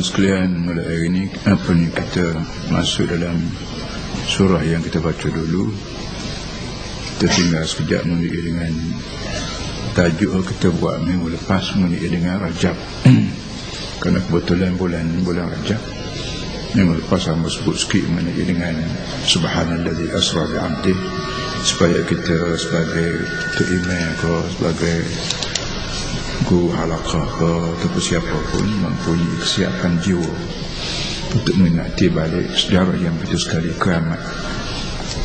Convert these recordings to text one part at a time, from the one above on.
hadirin sekalian, mulai hari ini kita masuk dalam surah yang kita baca dulu. Kita tinggal sekejap mengenai dengan tajuk kita buat minggu lepas mengenai dengan Rajab. Kerana kebetulan bulan Rajab. Minggu lepas saya sebut sikit mengenai dengan Subhanallazi asra bi'abdih, supaya kita sebagai imam ke, sebagai guru halaqah ke, ataupun siapa pun mempunyai kesiapan jiwa untuk mengingati balik sejarah yang begitu sekali keramat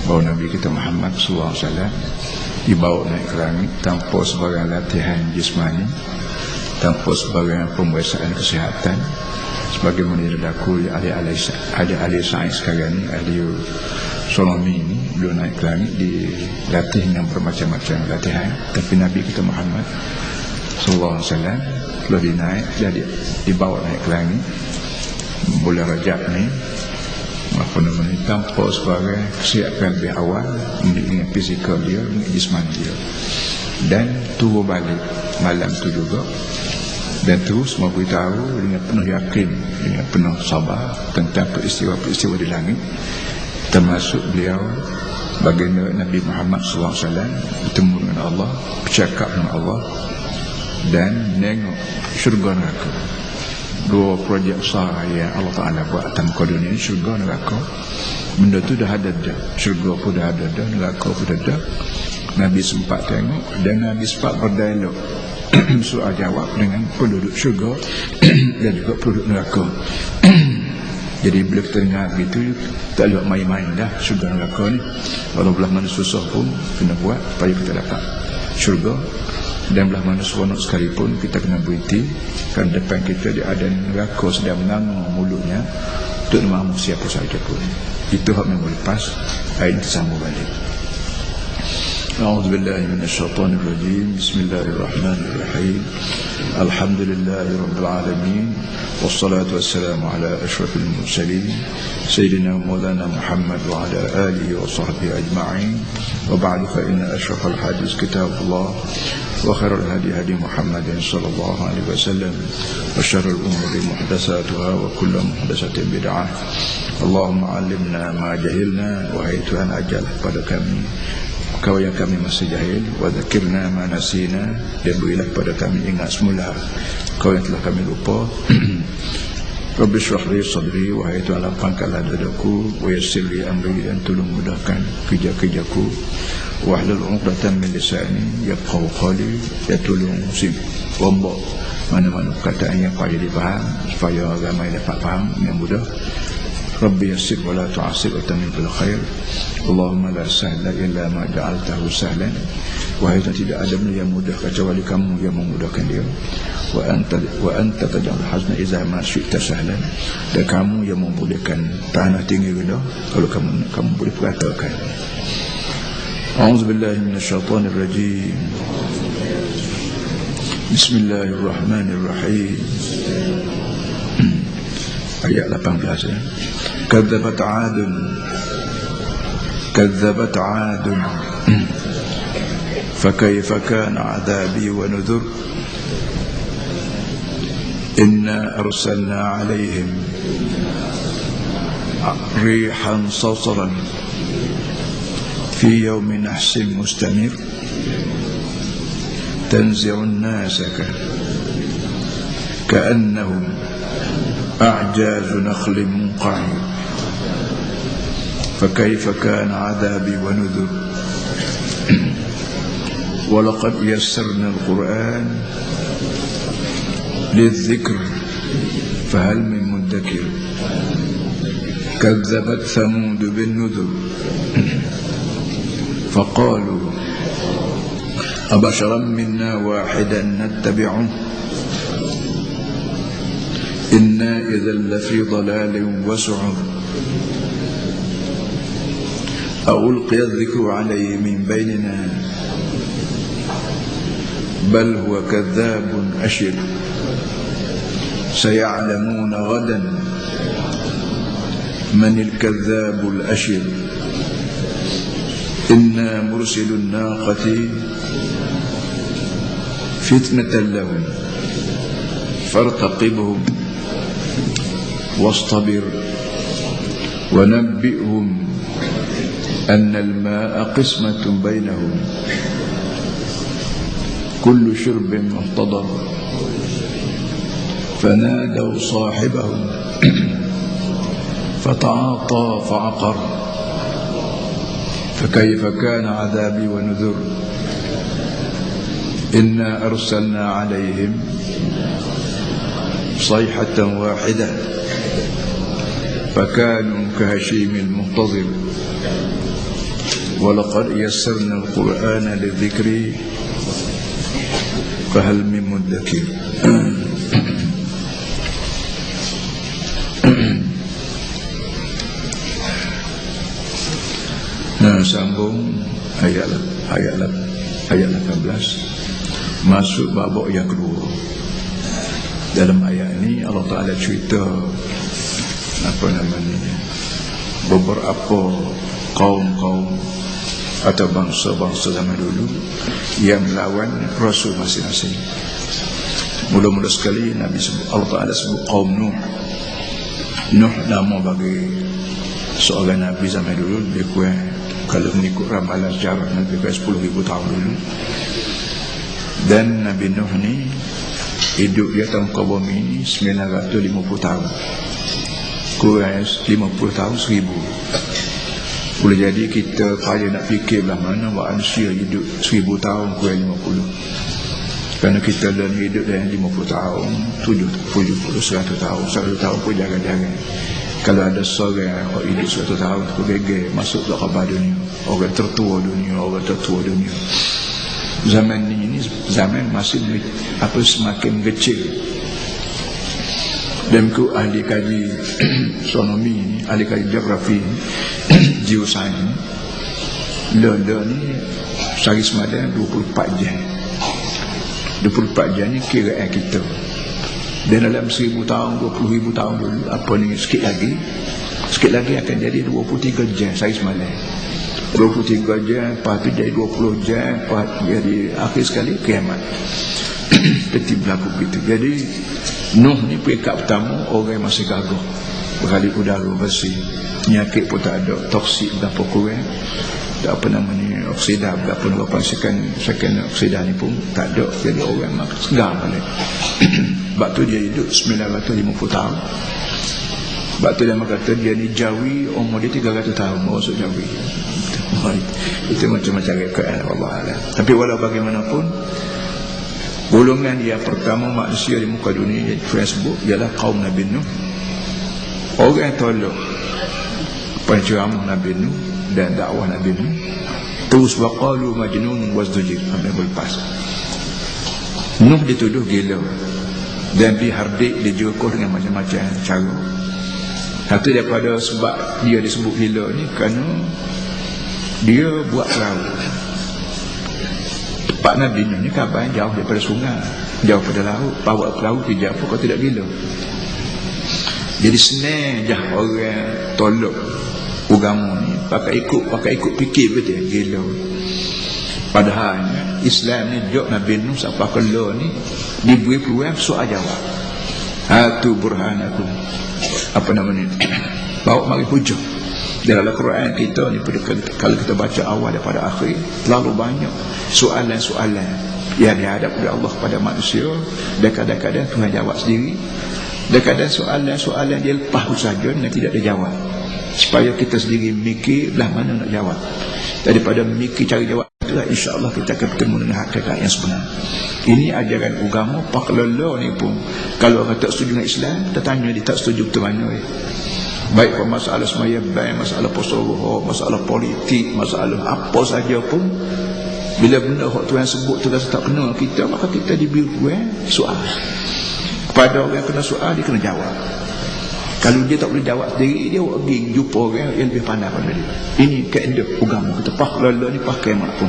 bahawa Nabi kita Muhammad SAW dibawa naik ke langit tanpa sebagai latihan jismani, tanpa sebagai pembiasaan kesihatan, sebagaimana berlaku ahli sains sekarang ni, ahli astronomi ni, beliau naik ke langit dilatih dengan bermacam-macam latihan. Tapi Nabi kita Muhammad sallallahu alaihi wasallam telah dinaik, jadi dibawa naik ke langit bulan Rajab ni, apa namanya, tanpa sebagai kesiapan lebih awal dengan fizikal dia, dengan jismani dia, dan turun balik malam tu juga, dan terus memberitahu dengan penuh yakin, dengan penuh sabar tentang peristiwa-peristiwa di langit, termasuk beliau bagaimana Nabi Muhammad SAW bertemu dengan Allah, bercakap dengan Allah, dan menengok syurga neraka. Dua projek besar yang Allah Ta'ala buat atas muka dunia, syurga neraka. Benda tu dah ada dah, syurga pun dah ada dah, neraka pun dah ada. Nabi sempat tengok dan Nabi sempat berdialog soal jawab dengan penduduk syurga dan juga penduduk neraka. Jadi bila kita dengar begitu, tak boleh main-main dah syurga neraka ni. Walau belah mana susah pun kena buat supaya kita dapat syurga, dan belah mana seronok sekalipun kita kena berhenti, kerana depan kita dia ada neraka sedang menganga mulutnya untuk memamu siapa sahaja pun. Itu hak minggu lepas. Hari ini tersambung balik. A'udzubillahi minasyaitonirrajim. Bismillahirrahmanirrahim. Alhamdulillahi rabbil alamin. Wassalatu wassalamu ala asyrafil mursalin sayyidina maulana Muhammad wa ala alihi wa sahbihi ajma'in. Wa ba'du, fa inna asyrafal hadis kitabullah wa khairul hadi hadi Muhammadin sallallahu alaihi wasallam wa syarrul umuri muhdatsatuha wa kullu muhdatsatin bid'ah. Allahumma 'allimna ma jahilna, wahai Tuhan ajarlah pada kami kau yang kami masih jahil, wa dzakirna ma nasina, dan berilah pada kami ingat semula kau yang telah kami lupa. Rabbi shrah li sadri, wahai Tuhan lapangkanlah dadaku, wa yassir li amri, dan tolong mudahkan kerja-kerjaku, wahlul 'uqdatam min lisani yafqahu qawli, dan tolong rombak mana-mana perkataan yang payah dipaham supaya ramai dapat faham dengan mudah. Rabbi yassir wa la tu'assir wa tamim bil khair. Allahumma la sahla illa ma ja'altahu sahlan, wahai Tuhan tidak ada benda yang mudah kecuali kamu yang memudahkan dia. Wa anta taj'al hazna idza ma syi'ta sahlan, dan kamu yang membolehkan tanah tinggi rendah kalau kamu boleh perkatakan. A'udzubillahi minasyaitonir rajim. Bismillahirrahmanirrahim. Ayat 18 ya. Kadzabat 'adun fakayfa kana 'adhabi wa nudhur. Inna arsalna 'alayhim rihan sarsaran fi yawmin nahsin mustamir tanzi'u an-nasa ka'annahum a'jazu nakhlin munqa'ir. فكيف كان عذابي ونذر. ولقد يسرنا القرآن للذكر فهل من مدكر. كذبت ثمود بالنذر فقالوا أبشرا منا واحدا نتبعه إنا إذا لفي ضلال وسعر. ألقي الذكر عليه من بيننا بل هو كذاب أشر. سيعلمون غدا من الكذاب الأشر. إنا مرسل الناقة فتنة لهم فارتقبهم wastabir wa nabbi'hum anna al-ma'a qismatun bainahum kullu syurbin muhtadar fanadaw sahibahum fata'ata fa'aqar فكيف كان عذابي ونذر إنا أرسلنا عليهم صيحة واحدة فكانوا كهشيم المنتظر ولقد يسرنا القرآن للذكر فهل من مدكر. Sambung ayat 18 masuk babak yang kedua. Dalam ayat ini Allah Ta'ala cerita beberapa kaum-kaum atau bangsa-bangsa zaman dulu yang melawan Rasul masing-masing. Mula-mula sekali Allah Ta'ala sebut kaum Nuh. Nuh nama bagi seorang Nabi zaman dulu lebih kurang, kalau mengikut ramalan sejarah Nabi ke 10,000 tahun dulu. Dan Nabi Nuh ni hidup di atas muka bumi ini 950 tahun, kurang 50 tahun 1000. Boleh jadi kita payah nak fikir belah mana manusia hidup 1000 tahun kurang 50. Kerana kita dalam hidup dalam 50 tahun 70, 100 tahun 100 tahun pun jangan-jangan. Kalau ada seorang yang hidup 100 tahun tu gegek masuk ke khabar dunia, orang tertua dunia. Zaman ini zaman masih semakin kecil. Dan ku ahli kaji astronomi ni, ahli kaji geografi geosains ni sehari semalam 24 jam. 24 jam ni kira kita. Dan dalam 1000 tahun, 20,000 tahun dulu, apa ni sikit lagi akan jadi 23 jam sehari semalam. 23 jam, lepas tu jadi 20 jam, lepas jadi akhir sekali kiamat. Seperti berlaku begitu. Jadi Nuh ni peringkat pertama orang yang masih gagah, berkali udara bersih, penyakit pun tak ada, toksik berapa kurang, tak apa namanya oksida berapa second oksida ni pun tak ada. Jadi orang makin segar balik. Sebab tu dia hidup 950 tahun. Sebab tu dia kata dia ni Jawi, umur dia 300 tahun masuk Jawi. Itu macam-macam rekod Allah. Tapi walau bagaimanapun, golongan yang pertama manusia di muka dunia di Facebook ialah kaum Nabi Nuh. Orang yang tolak penceramah Nabi Nuh dan dakwah Nabi Nuh, terus waqalu majnun wazdujir, ambil lepas. Nuh dituduh gila dan dihardik, dijokoh dengan macam-macam cara. Satu daripada sebab dia disebut gila ni kerana dia buat perahu. Tempat Nabi Nuh ni kabar jauh daripada sungai, jauh daripada laut, bawa perahu kerja apa kau tidak gila. Jadi senang je orang tolak agama ni pakai ikut fikir betul gila. Padahal Islam ni jok Nabi Nuh sampai keluar ni diberi peluang soal jawab. Hatu burhanakum, apa namanya, bawa mari hujah. Dalam Al-Quran kita ni kalau kita baca awal daripada akhir, terlalu banyak soalan-soalan yang dihadap oleh Allah kepada manusia. Dan kadang-kadang Tuhan jawab sendiri, dan kadang soalan-soalan dia lepas saja dan tidak dijawab, supaya kita sendiri mikir belah mana nak jawab. Daripada mikir cari jawab itulah insya-Allah kita akan bertemu dengan hakikat yang sebenar. Ini ajaran agama pak lelo ni pun kalau orang tak setuju dengan Islam, kita tanya dia tak setuju betul mana. Baik pada masalah semaya baik, masalah posoho, masalah politik, masalah apa saja pun, bila benda hak Tuhan sebut tu rasa tak kena kita, maka kita diberi soal. Pada orang yang kena soal, dia kena jawab. Kalau dia tak boleh jawab sendiri, dia pergi jumpa orang yang lebih pandai pada dia. Ini kaedah agama kita, pak lala ni pakai mak pun.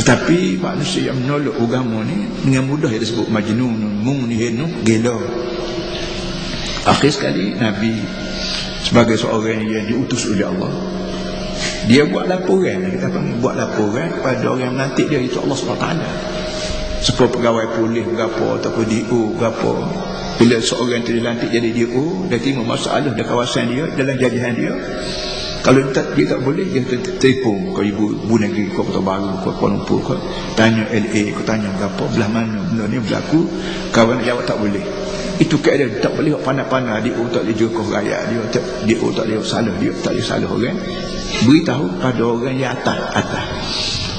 Tetapi manusia yang menolak agama ni dengan mudah dia disebut majnun, munihinu, gila. Akhir sekali Nabi sebagai seorang yang diutus oleh Allah, dia buat laporan, kita panggil buat laporan kepada orang yang menantik dia, itu Allah SWT. Sepuluh pegawai polis berapa ataupun DO berapa. Bila seorang tu dilantik jadi DO, dia terima masalah di kawasan dia, dalam jadian dia. Kalau dia tak boleh, dia telefon ke ibu negeri, ke Kota Baru, ke Kuala Lumpur, ke tanya LA, ke tanya berapa, belah mana benda ni berlaku. Kawan jawab tak boleh. Itu keadaan tak boleh pandai-pandai. DO tak boleh jokok rakyat dia, DO tak boleh salah dia, tak boleh salah orang. Beritahu pada orang yang atas.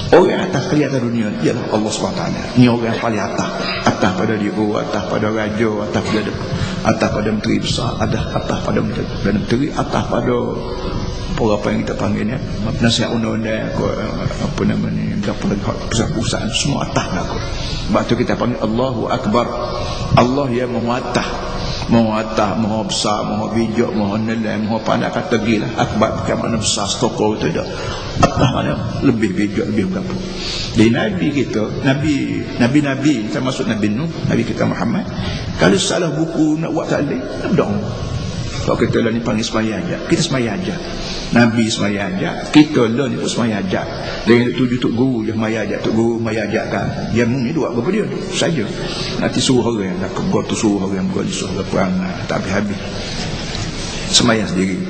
Orang atas kali atas dunia ialah Allah SWT. Ni orang yang paling atas. Atas pada DO, atas pada raja, atas pada menteri besar, atas pada menteri, atas pada apa yang kita panggil ni, nasihat undang-undang, apa nama ni, pusat-pusat, semua atas lah kot. Sebab tu kita panggil Allahu Akbar. Allah yang maha atas, maha besar, maha bijak, maha nilai, maha pandai. Kata gilah akbar bukan makna besar stokol tu dah. Atas mana lebih bijak, lebih berapa. Jadi Nabi kita, Nabi termasuk Nabi Nuh, Nabi kita Muhammad, kalau salah buku nak buat taklim, nak berdoa. Kalau kita lah ni panggil semaya aja, kita semaya aja. Nabi semaya aja, kita lah ni pun semaya aja. Dia tuju tuk guru je semaya aja, tuk guru semaya aja kan. Dia ni dua apa dia saja. Nanti suruh orang nak kebor tu, suruh orang buat suruh perang tak habis. Semaya sendiri.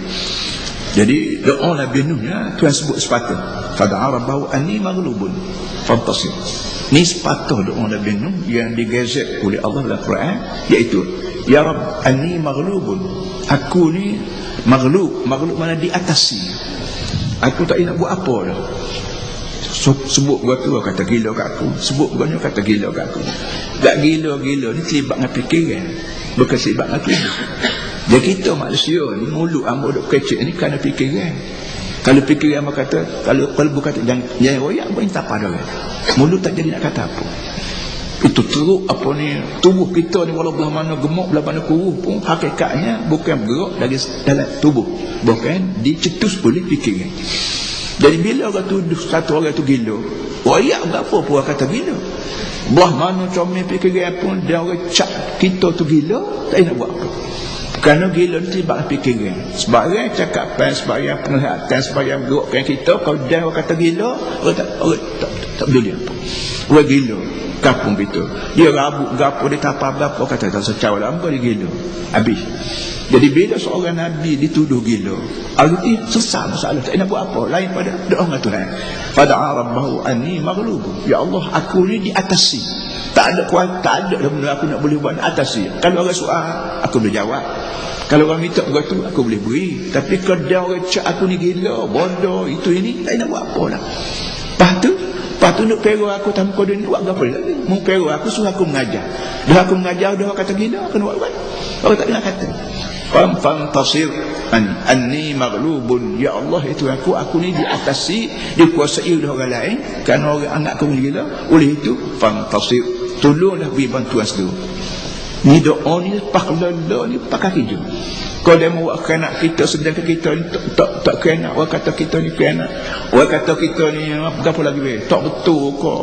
Jadi doa Nabi Nuh ya, Tuhan sebut sepatah. Fada'a rabbahu anni maghlubun fantasir. Ni sepatah doa Nabi Nuh yang digazet oleh Allah dalam Quran, iaitu ya Rabb anni maghlubun. Aku ni maghlub mana diatasi. Aku tak nak buat apa dah. Sebut gua tu kata gila kat aku, sebut gua ni kata gila kat aku. Tak gila-gila ni terlibat dengan fikiran, bukan terlibat dengan tubuh. Jadi kita manusia ni mulut ambo duk kecil ni kerana fikiran. Kalau fikiran apa kata, kalau berkata jangan royak pun tak apa dah. Mulut tak jadi nak kata apa. Itu teruk apa ni, tubuh kita ni walau belah mana gemuk, belah mana kuruh pun hakikatnya bukan bergerak dari dalam tubuh, bukan dicetus oleh fikiran. Jadi bila orang tuduh satu orang tu gila, royak berapa pun orang kata gila. Belah mana comel fikiran pun dia orang cap kita tu gila, tak nak buat apa. Kerana gila ni tiba fikiran. Sebagai cakapan, sebagai penglihatan, sebagai bergerakkan kita, kalau dia orang kata gila, orang tak peduli apa. Orang gila kampung kita, dia rabuk gapo, dia tapar gapo, kata tak secawa lama dia gila habis. Jadi bila seorang Nabi dituduh gila, arti sesat masalah, tak nak buat apa lain pada doa dengan Tuhan. Fada'a rabbahu anni maghlubun, ya Allah aku ni diatasi, tak ada kuat, tak ada benda aku nak boleh buat atasi. Kalau orang soal aku boleh jawab, kalau orang minta begitu aku boleh beri, tapi kalau dia orang cak aku ni gila, bodoh, itu ini, tak nak buat apa dah. Lepas tu nak perlu aku tanpa dia ni buat apa lagi. Mau perlu aku suruh aku mengajar. Dah aku mengajar, dah kata gila, aku nak buat. Orang tak kena kata. Fantasir anni maghlubun, ya Allah itu aku ni diatasi, dikuasai oleh orang lain, kerana orang anak aku gila. Oleh itu fantasir, tolonglah beri bantuan sedulur. Ni doa ni paklala ni pakai hijau. Kalau dia mau kena kita, sedangkan kita ni tak kena. Orang kata kita ni kena, orang kata kita ni apa lagi tak betul kok.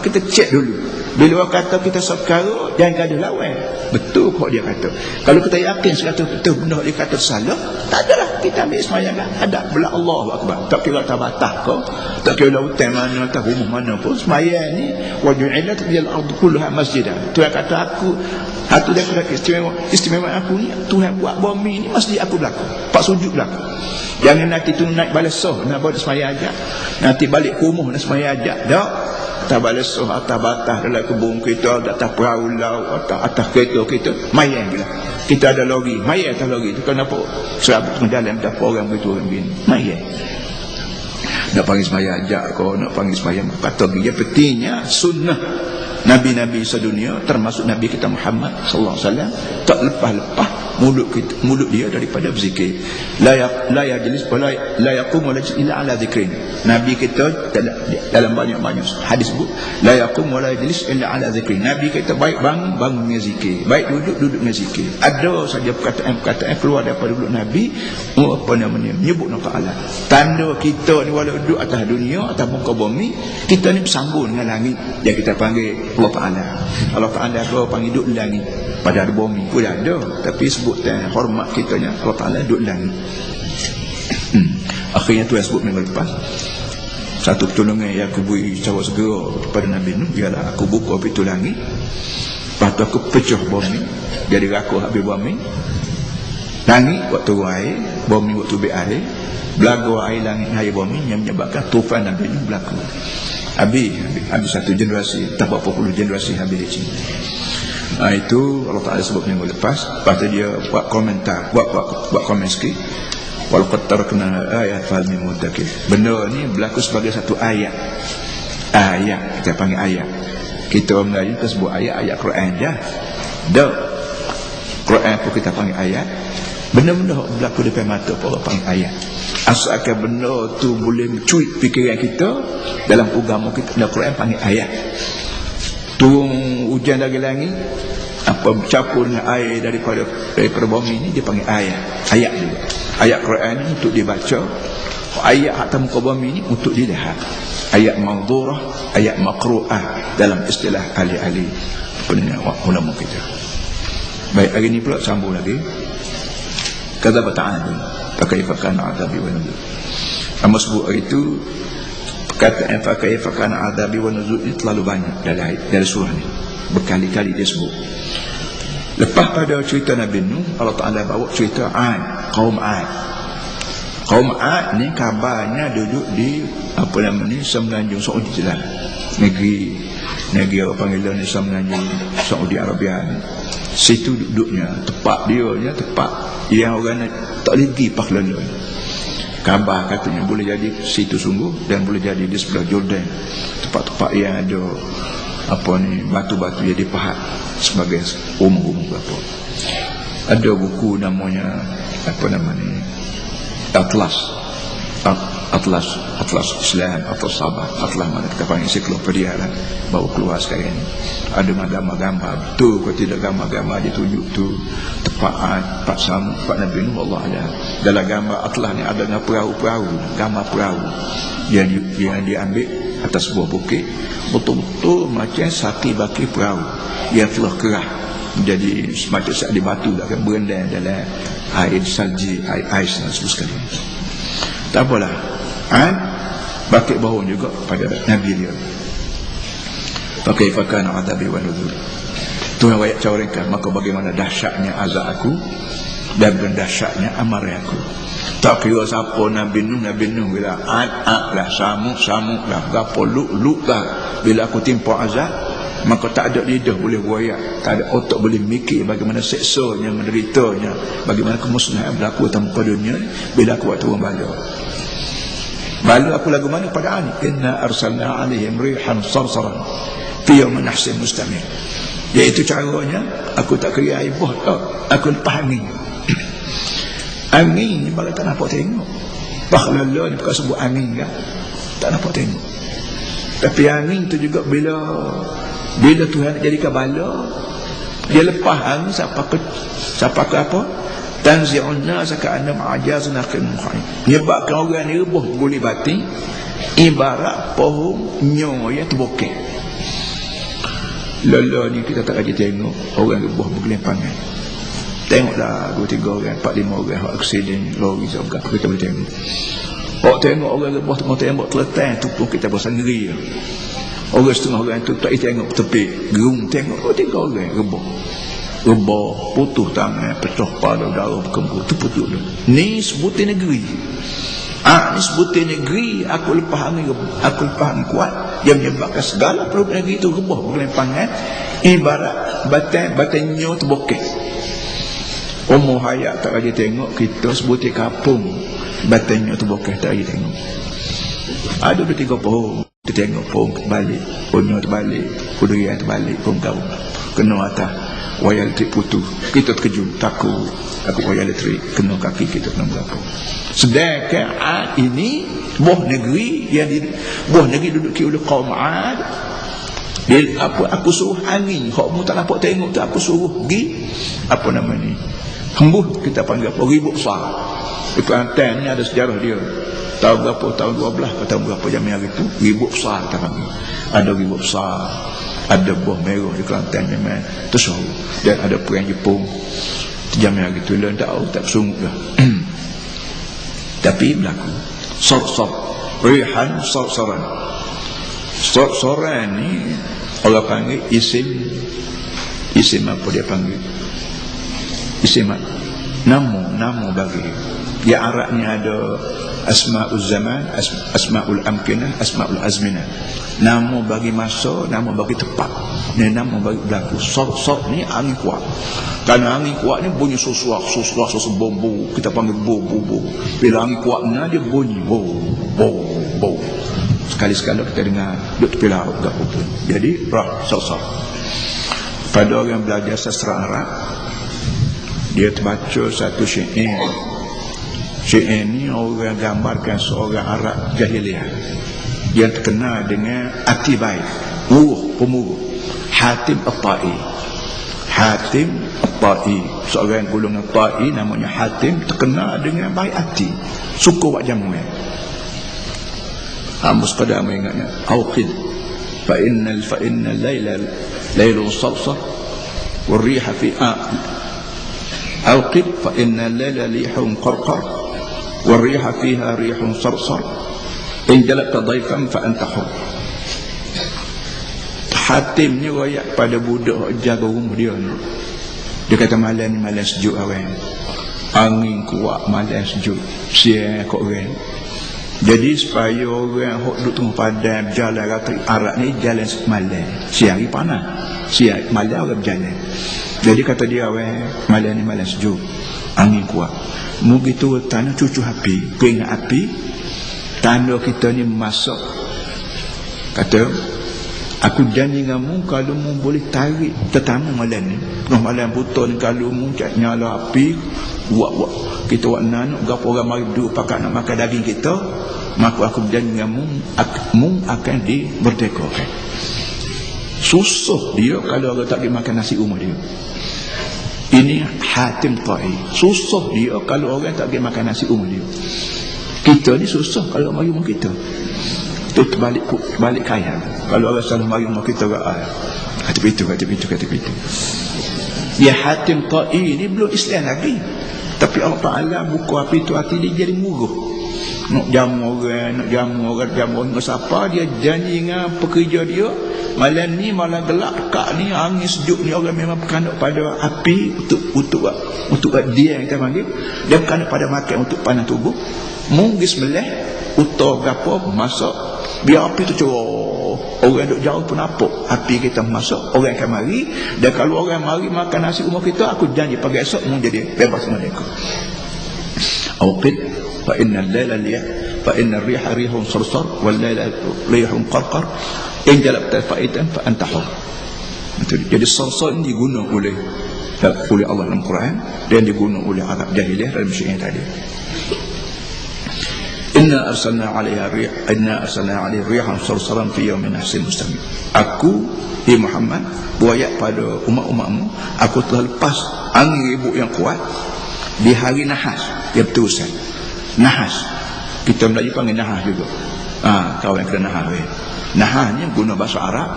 Kita cek dulu. Bila orang kata kita sekarang, jangan gaduh lawan. Betul kok dia kata. Kalau kita yakin 100% benar dia kata salah, tak adalah kita ambil semayang ada bela Allahu Akbar. Tak kira tabatah kok, tak kira lautan mana, tak rumah mana pun, semayang ni waju'ilat lil ardi kulluha masjidan. Tuhan kata aku, satu daripada istimewa aku ni, Tuhan buat bumi ni masjid aku berlaku, pak sujud berlaku. Jangan nanti tu naik balasoh nak buat semayang ajak, nanti balik ke rumah nak semayang ajak dak. Atas balasoh, atas batas dalam kebun kita, atas perahu laut, atas kereta kita, mayang lah. Kita ada lori, mayang atas lori tu. Kenapa? Serabut dalam dapat orang begitu orang begini, mayang. Nak panggil semayang ajak kau, nak panggil semayang kata dia pentingnya sunnah Nabi-Nabi sedunia, termasuk Nabi kita Muhammad sallallahu alaihi wasallam, tak lepas-lepas mulut dia daripada berzikir. La yajlis wala la yaqum wala illa ala zikrin. Nabi kita dalam banyak-banyak hadis sebut la yaqum wala yajlis illa ala zikrin. Nabi kita baik bangun dengan zikir, baik duduk dengan zikir. Ada saja perkataan keluar daripada mulut Nabi apa namanya menyebut nama Allah. Tanda kita ni walau duduk atas dunia, atas muka bumi, kita ni bersambung dengan langit. Yang kita panggil Allah Ta'ala. Allah Ta'ala kalau panggil duduk langit, pada ada bumi pun ada, tapi sebutan hormat kitanya Allah Ta'ala duduk langit. Akhirnya tu yang sebut minggu lepas, satu pertolongan yang aku beri secara segera kepada Nabi Nuh ialah aku buka pintu langit, lepas tu aku pecah bumi jadi rakuh habis bumi, langit buat turun air, bumi buat tubik air, belaga air langit air bumi yang menyebabkan tufan Nabi Nuh berlaku. Habis satu generasi, tak berapa puluh generasi habis di sini. Itu Allah Ta'ala sebut minggu lepas. Lepas tu dia buat komentar, buat komen sikit. Walaqad tarakna ayat fal min muddakir. Benda ni berlaku sebagai satu ayat. Ayat, kita panggil ayat. Kita orang Melayu kita sebut ayat Quran je. Dah Quran pun kita panggil ayat. Benda-benda berlaku depan mata pun orang panggil ayat. Asalkan benda tu boleh mencuit fikiran kita, dalam agama kita dalam Quran panggil ayat. Turun hujan dari langit, apa bercampur dengan air daripada bumi ini dipanggil ayat. Ayat juga. Ayat Quran ini untuk dibaca, ayat atas muka bumi ini untuk dilihat. Ayat mawdhurah, ayat maqru'ah dalam istilah ahli-ahli ulama kita. Baik, hari ini pula sambung lagi. Kadzaba ta'ala fakaifa kana 'adzabi wa nuzur. Nama sebut itu perkataan fakaifa kana 'adzabi wa nuzur ini terlalu banyak dari surah ini. Berkali-kali dia sebut. Lepas pada cerita Nabi Nuh, Allah Ta'ala bawa cerita kaum Ad. Kaum Ad ni kabarnya duduk di semenanjung Saudi lah. Negeri apa panggilan ni, semenanjung Saudi Arabia ni. Situ duduknya, tempat dia tempat yang orang tak boleh pergi paklala. Kabar katanya boleh jadi situ sungguh, dan boleh jadi di sebelah Jordan, tempat-tempat yang ada batu-batu jadi pahat sebagai umum berapa. Ada buku namanya Atlas Islam, Atlas Sabah, Atlas mana kita panggil ensiklopedia lah, baru keluar sekarang ni. Ada gambar-gambar betul kalau tidak gambar-gambar dia tunjuk tu tempat Nabi Nuh. Allah ada dalam gambar Atlas ni ada dengan perahu-perahu, gambar perahu yang diambil atas sebuah bukit, betul-betul macam saki-baki perahu yang telah kerah menjadi semacam di batu akan berendam dalam air salji, air ais dan sebagainya. Tak apalah, bakit bau juga pada Nabi dia. Pakai fakan adabi wa nuzur. Tuhan ayat cawarkan, maka bagaimana dahsyatnya azab aku dan dahsyatnya amarah aku. Tak kira siapa Nabi Nuh bila lah samuk lah gapo luk lah, bila aku timpa azab maka tak ada lidah boleh buaya, tak ada otak boleh mikir bagaimana seksanya, menderitanya, bagaimana kemusnahan berlaku tanpa dunia bila aku waktu bala. Bala aku lagu mana pada ani, inna arsalna alaihim rihan sarsaran fi yawmin nahsin mustamir. Iaitu caranya aku tak kira aibah tak, aku lepas angin. Angin ni bala tak nampak tengok. Bakhlala ni bukan sebut angin kan, tak nampak tengok. Tapi angin tu juga bila Tuhan jadikan bala, dia lepas angin siapa ke apa? Tanzi'un nas ka'annam ajazna qimqai. Menyebabkan orang ni rebuh boleh batin ibarat pohon nyo yang terbokeh. Lala ni kita tak aja tengok orang rebuh bergelimpangan. Tengoklah 2-3 orang, 4-5 orang hak aksiden lori juga kita boleh tengok. Tengok orang rebuh tengok teletang tu pun kita bosan ngeri. Orang setengah orang tu tak tengok tepi gerung, tengok 3 orang rebah putus tangan, pecah kepala, darah berkembur, tu putus dah. Ni sebutin negeri. Ni sebutin negeri aku lepas angin kuat yang menyebabkan segala penduduk negeri itu rebah bergelimpangan ibarat batannya terbokeh. Umur hayat tak lagi tengok, kita sebutin kampung batannya terbokeh tak lagi tengok. Ada 2-3 pohon kita tengok pohon terbalik, pohonnya terbalik, kuduria terbalik, pohon kau kena atas wayar elektrik putus, kita terkejut, takut wayar elektrik kena kaki kita, kena berapa. Sedangkan Ad ini buah negeri duduk oleh kaum Ad. Dia aku suruh angin, kamu tak nampak tengok tu, aku suruh pergi hembus, kita panggil apa, ribut besar. Di Kelantan ni ada sejarah dia. Tahun berapa, tahun 12 atau tahun berapa zaman hari tu, ribut besar kita panggil. Ada ribut besar, ada buah merah di Kelantan memang tersuruh, dan ada perang Jepun zaman hari tu, tak sungguh lah. Tapi berlaku sor rihan sarsaran. Sarsaran ni orang panggil isim apa dia panggil? Isim nama bagi. Di Arab ni ada asma'ul zaman, asma'ul amkinah, asma'ul azminah. Nama bagi masa, nama bagi tempat. Ni nama bagi berlaku. Sok ni angin kuat. Kerana angin kuat ni bunyi susuak bombo. Kita panggil bo. Bila angin kuat ni dia bunyi bo. Sekali-sekala kita dengar duk tepi laut ke apa pun. Jadi sok. Pada orang belajar sastra Arab, dia terbaca satu syair. Syair ni orang gambarkan seorang Arab jahiliah yang terkenal dengan Atibai, pemurus Hatim At-Tai. Seorang golongan Tai namanya Hatim, terkenal dengan baik hati, suka buat jamuan. Amos qadam ingatnya auqid fa innal laylun sarsar wal riha fi auqid fa innal layla rihun qarqar wal riha fiha rihun sarsar in jalabta dayfan fa anta hur. Hatim ni royak pada budak jaga rumah dia ni. Dia kata malam ni malam sejuk orang. Angin kuat malam sejuk. Siang kat orang. Jadi supaya orang hok duduk tengah padang berjalan kata Arab ni jalan malam. Siang ni panas. Siang malam orang berjalan. Jadi kata dia orang malam ni malam sejuk. Angin kuat. Mungkin tu tanah cucu api. Keringat api. Tanda kita ni masak. Kata aku janji dengan mu kalau mu boleh tarik tetamu malam ni. Malam buta ni kalau mu nyala api buat kita buat nanuk gapo orang mari duduk pakat nak makan daging kita, maka aku berjanji dengan mu akan dimerdekakan. Susah dia kalau orang tak boleh makan nasi rumah dia. Ini Hatim Tai. Susah dia kalau orang tak boleh makan nasi rumah dia. Kita ni susah kalau mari rumah kita. Itu balik kaya. Kalau orang salah mari rumah kita kata begitu. Ya Hatim Tai ni belum Islam lagi. Tapi Allah Ta'ala buka api tu hati dia jadi murah. Nak jamu orang siapa dia janji dengan pekerja dia. Malam ni malam gelap kak ni angin sejuk ni orang memang berkandak pada api untuk dia yang kita panggil. Dia berkandak pada makan untuk panas tubuh. Munggis meleh utar gapo masak biar api tu cerah. Orang duk jauh pun nampak api kita masak. Orang akan mari. Dan kalau orang mari makan nasi rumah kita, aku janji pagi esok mu jadi bebas mereka. Awqid fa innal layla fa innar riha rihun sarsar wal layla rihun qarqar in jalabta fa'itan fa anta hur. Jadi sarsar ini digunakan oleh Allah dalam Quran dan digunakan oleh Arab jahiliah dalam syair tadi. Inna arsalna 'alaiha rihan sarsaran fi yawmin nahsin mustamir. Aku Muhammad buayat pada umat-umatmu, aku telah lepas angin ribut yang kuat di hari Nahas. Dia berterusan. Nahas. Kita Melayu panggil Nahas juga. Kawan kena Nahas. Nahas ni guna bahasa Arab.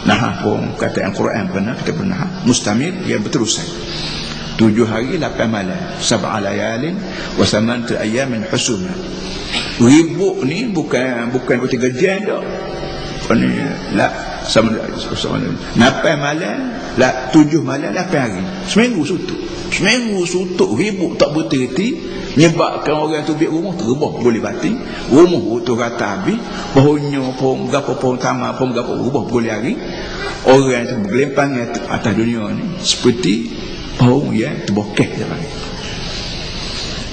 Nahas pun kata yang Quran pernah kita pernah mustamir, dia berterusan. 7 hari 8 malam, 7 layalin wa 8 ayamin husuma. Ribut ni bukan 3 jam dah. Ni la sama 8 malam, 7 malam 8 hari. Seminggu suntuk ribut tak berhenti, menyebabkan orang tu biar rumah terbah boleh bati. Rumah tu rata habis, pohonnya pohon gapo pohon tamak pohon gapo rubah boleh hari. Orang tu bergelempang atas dunia ni seperti pohon yang terbokeh dia panggil.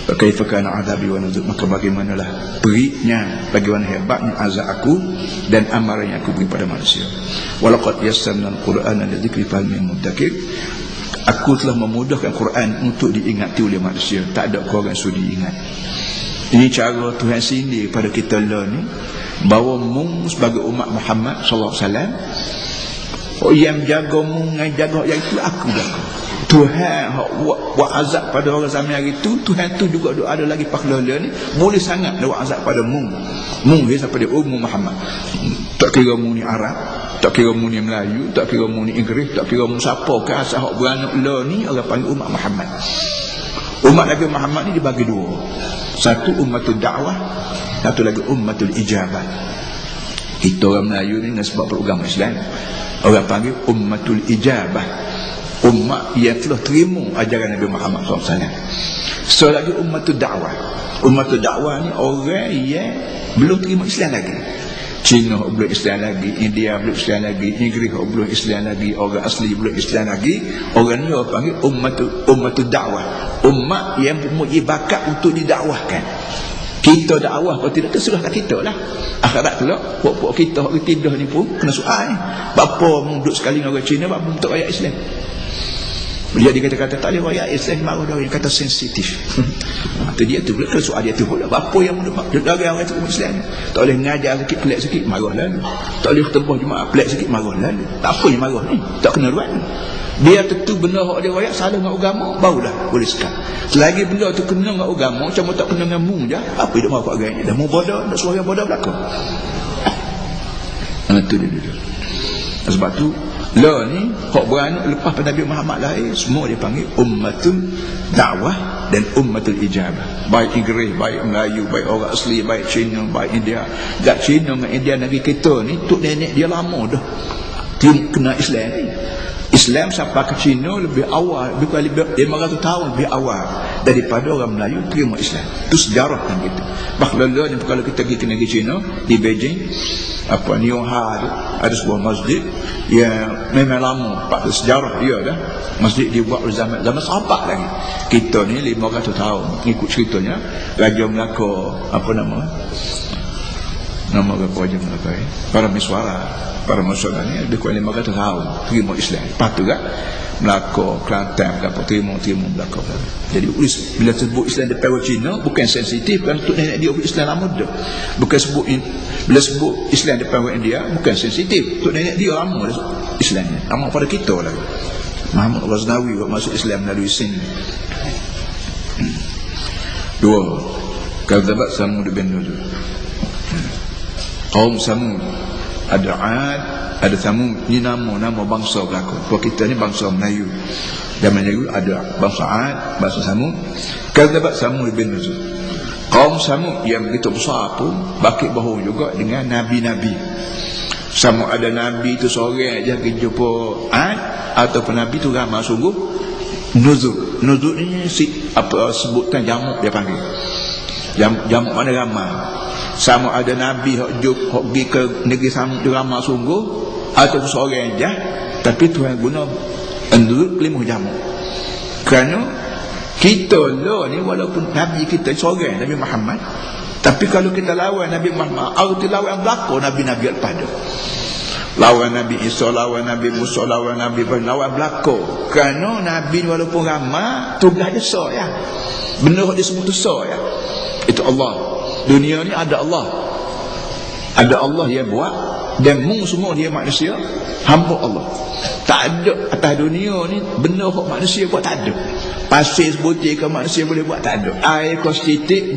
Kaifa kana adabi wa nuzur, maka bagaimanalah periknya, bagaimana hebatnya azab aku dan amaran yang aku beri pada manusia. Walaqad yassarna al-Qur'ana lidzikri fahal min muddakir. Aku telah memudahkan Quran untuk diingati oleh manusia, tak ada orang suruh diingat. Ini cara Tuhan sindir pada kita lah ni, bahawa mung sebagai umat Muhammad sallallahu alaihi wasallam, yang jaga mung jaga yang itu aku dah. Tuhan buat azab pada orang zaman hari itu, Tuhan tu juga ada lagi pahala ni, boleh sangat buat azab pada mung dia sampai dia umum Muhammad. Tak kira mung ni Arab, tak kira mung ni Melayu, tak kira mung ni Inggeris, tak kira mung siapa ke asal hak beranak lah ni, orang panggil umat Muhammad. Umat Nabi Muhammad ni dibagi dua. Satu ummatul da'wah, satu lagi ummatul ijabah. Kita orang Melayu ni dengan sebab beragama Islam, orang panggil ummatul ijabah, umat yang telah terima ajaran Nabi Muhammad SAW. So lagi ummatul da'wah. Ummatul da'wah ni orang yang belum terima Islam lagi. Cina belum Islam lagi, India belum Islam lagi, Inggeris belum Islam lagi, orang asli belum Islam lagi. Orang ni orang panggil ummatul da'wah, umat yang mempunyai bakat untuk didakwahkan. Kita dakwah kalau tidak terserah kita lah. Akhirat pula puak-puak kita orang tidur ni pun kena soal ni. Bapa munduk sekali dengan orang Cina, bapa untuk rakyat Islam. Jadi kata-kata tak boleh rakyat Islam, marah dia kata sensitif. Itu dia tu pula soal dia tu pula. Apa yang dari orang tu Islam tak boleh mengajar sikit pelik sikit marah lalu. Tak boleh ketebah jemaah pelik sikit marah lalu. Tak apa yang marah ni, tak kena ruan. Dia tentu benda hak dia rakyat salah dengan agama, barulah boleh sekat. Selagi benda tu kena dengan agama, cuma tak kena dengan mu je, apa dia marah agaknya. Dah mu bodoh, nak suara bodoh belakang. Itu dia dulu. Sebab tu lah ni hak beranak lepas pada Nabi Muhammad lahir, semua dia panggil ummatul dakwah dan ummatul ijabah. Baik Inggeris, baik Melayu, baik orang asli, baik Cina, baik India. Gak Cina dengan India negeri kita ni, tok nenek dia lama dah dia kena Islam ni. Islam sampai ke Cina lebih awal, lebih 500 tahun lebih awal daripada orang Melayu terima Islam. Itu sejarah kan gitu. Bahkan kalau kita pergi ke negeri Cina di Beijing, apa Nyoha tu ada sebuah masjid yang memang lama, pada sejarah dia dah. Masjid dibuat zaman sahabat lagi. Kita ni 500 tahun ikut ceritanya. Raja Melaka, apa nama Raja Melaka para Miswara ni lebih kurang 500 tahun terima Islam. Lepas tu kan Melaka, Kelantan, terima Melaka. Jadi bila sebut Islam depan orang Cina bukan sensitif, kan untuk nenek dia Islam lama dah. Bukan bila sebut Islam depan orang India bukan sensitif, untuk nenek dia lama dah Islamnya. Lama pada kita lah. Muhammad Ghaznawi masuk Islam melalui sini. Dua, kadzabat Samud bin Nuh. Kaum Samud, ada Ad, ada Samud. Ini nama bangsa berlaku. Kalau kita ni bangsa Melayu, zaman dulu ada bangsa Ad, bangsa Samud. Kadzabat Samud bin Nuh. Kaum Samud yang begitu besar pun bakit bahu juga dengan nabi-nabi. Sama ada nabi tu seorang aja pergi jumpa Ad, ataupun nabi tu ramai sungguh. Nuzul ni sebutan jamak dia panggil. Jamak mana ramai. Sama ada nabi hok pergi ke negeri Samud tu ramai sungguh, ataupun seorang aja, tapi Tuhan guna nuzul kelima jamak. Kerana kita lah ni walaupun nabi kita seorang Nabi Muhammad, tapi kalau kita lawan Nabi Muhammad, arti lawan belakang nabi-nabi lepas tu. Lawan Nabi Isa, lawan Nabi Musa, lawan Nabi Ibrahim, lawan belakang. Kerana Nabi walaupun ramai, tugas dia sah ya. Benda dia semua tu sah ya. Itu Allah. Dunia ni ada Allah. Ada Allah yang buat, dan mu semua dia manusia, hamba Allah. Tak ada atas dunia ni benda hak manusia buat, tak ada. Pasir sebutir ke manusia boleh buat, tak ada. Air kau setitik,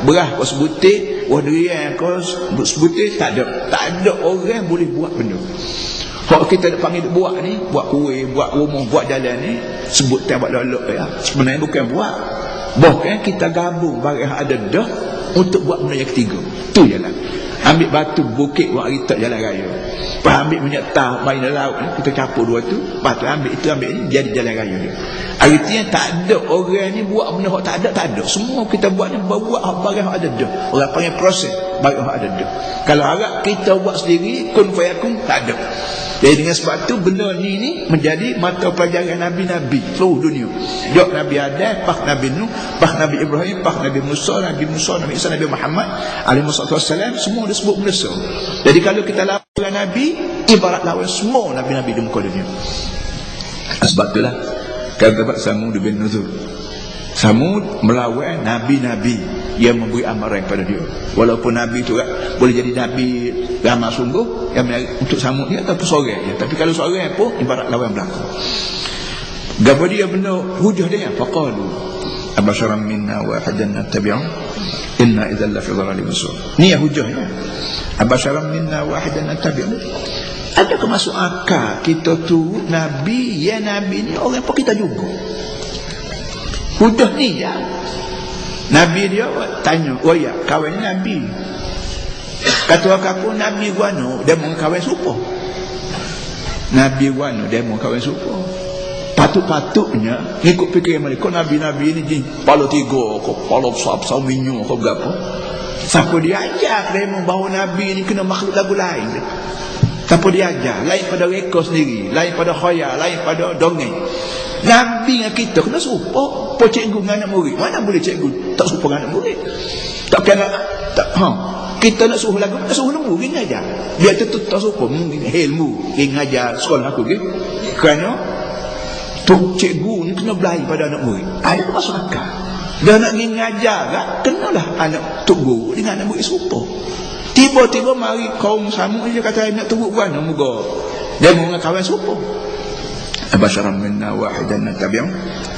berah kau sebutir, durian kau sebutir, tak ada. Tak ada orang boleh buat benda. Hak kita panggil buat ni, buat kuih, buat rumah, buat jalan ni, sebut tak buat lolok ya. Sebenarnya bukan buat. Bahkan kita gabung barang ada dah untuk buat benda yang ketiga. Tu je lah. Ambil batu bukit buat ritak jalan raya. Lepas ambil minyak tahu main laut ni, kita capur dua tu, lepas tu ambil itu ambil ni, jadi jalan raya dia. Artinya tak ada orang ni buat benda yang tak ada. Semua kita buat ni buat barang yang ada dah. Orang panggil proses barang yang ada dah. Kalau harap kita buat sendiri, kun fayakun, tak ada. Jadi dengan sebab tu benda ni menjadi mata pelajaran Nabi-Nabi seluruh dunia. Jok Nabi Adam, pak Nabi Nuh, pak Nabi Ibrahim, pak Nabi Musa, Nabi Isa, Nabi Muhammad alaihi wassalam, semua disebut benda. Jadi kalau kita lawan Nabi, ibarat lawan semua Nabi-Nabi di muka dunia. Sebab itulah kadzabat Samud bin Nuh. Samud melawan Nabi-Nabi yang memberi amaran kepada dia. Walaupun Nabi tu boleh jadi Nabi ramai sungguh, yang untuk Samud ni ataupun seorang je. Tapi kalau seorang pun ibarat lawan belakang. Gapa dia benda hujah dia? Faqalu abasharam minna wahidan nattabi'u inna idzal lafi dhalalin musur. Ni hujahnya. Abasharam minna wahidan nattabi'u. Ada masuk akal kita tu Nabi, ya Nabi ni orang apa kita juga. Udah ni ya. Nabi dia tanya, oh ya, kawan Nabi. Kata aku Nabi guano, dia mau kawan supo. Nabi guano, dia mau kawan supo. Patut-patutnya ikut fikir mereka Nabi-Nabi ni pala 3 kau pala besar minyak kau berapa. Siapa dia ajar dia mau bawa Nabi ni kena makhluk lagu lain. Siapa dia ajar? Lain pada reka sendiri, lain pada khayal, lain pada dongeng. Nabi dengan kita kena serupa. Po cikgu dengan anak murid, mana boleh cikgu tak serupa dengan anak murid? Tak kena tak kita nak suruh lagu, nak suruh murid aja. Biar tu tak serupa ilmu ngajar sekolah aku ke. Kerana tu cikgu ni kena belajar pada anak murid. Ada masuk akal. Dah nak pergi ngajar tak? Kenalah anak tok guru dengan anak murid serupa. Tiba-tiba mari kaum sama dia kata nak turut kan moga. Dia mau dengan kawan serupa. Abasharam minna wahidan natabi'u.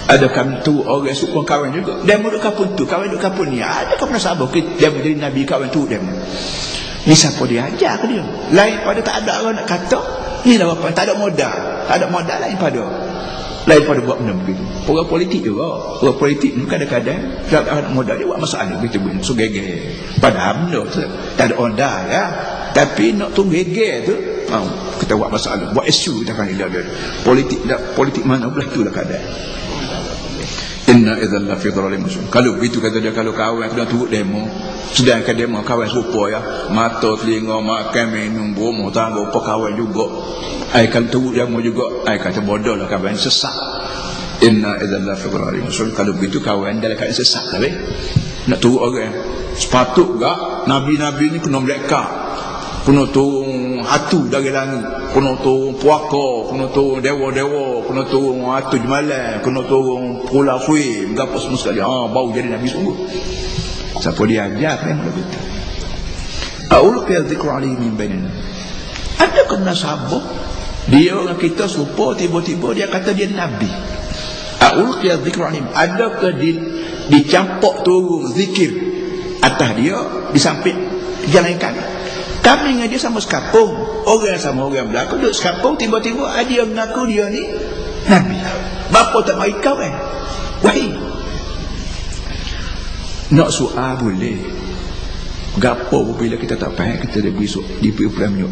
Ada kami tu orang serupa kawan juga. Dia mau duk kapun tu, kawan duk kapun ni. Ada kau pernah sabar dia mau jadi nabi kawan tu dia. Ni siapa dia ajar ke dia? Lain pada tak ada orang nak kata. Ni dah apa? Tak ada modal. Tak ada modal lain pada. Lain pada buat benda begitu. Orang politik juga. Orang politik ni kadang-kadang tak ada modal dia buat masalah begitu pun. So geger. Padahal benda tu tak ada modal ya. Tapi nak tu geger tu kita buat masalah, buat isu kita kan dia. Politik mana belah itulah keadaan. Inna idzal la fi dhalalim muslim. Kalau begitu kata dia, kalau kawan kena turut demo, sedangkan demo kawan serupa ya, mata telinga makan minum bomo tangga apa kawan juga. Ai kan turut demo juga, ai kata bodohlah kawan sesat. Inna idzal la fi dhalalim muslim. Kalau begitu kawan dalam keadaan sesat lah nak turut orang. Sepatut gak nabi-nabi ni kena melekat, kena turun hatu dari langit, kena turun puaka, kena turun dewa-dewa, kena turun hatu jemalan, kena turun pula sui, berapa semua sekali. Bau jadi nabi sungguh. Siapa dia ajar kan begitu. Aul fi dzikru alaihi min bainina. Ada kena sabar dia orang kita serupa, tiba-tiba dia kata dia nabi. Aul fi dzikru alaihi. Adakah dicampak turun zikir atas dia di samping jalan kanan. Kami dengan dia sama sekapung. Orang sama orang belakang duduk sekapung, tiba-tiba ada yang mengaku dia ni nabi. Bapa tak mai kau kan? Wahai. Nak soal boleh. Gapo bila kita tak faham, kita dah beri problem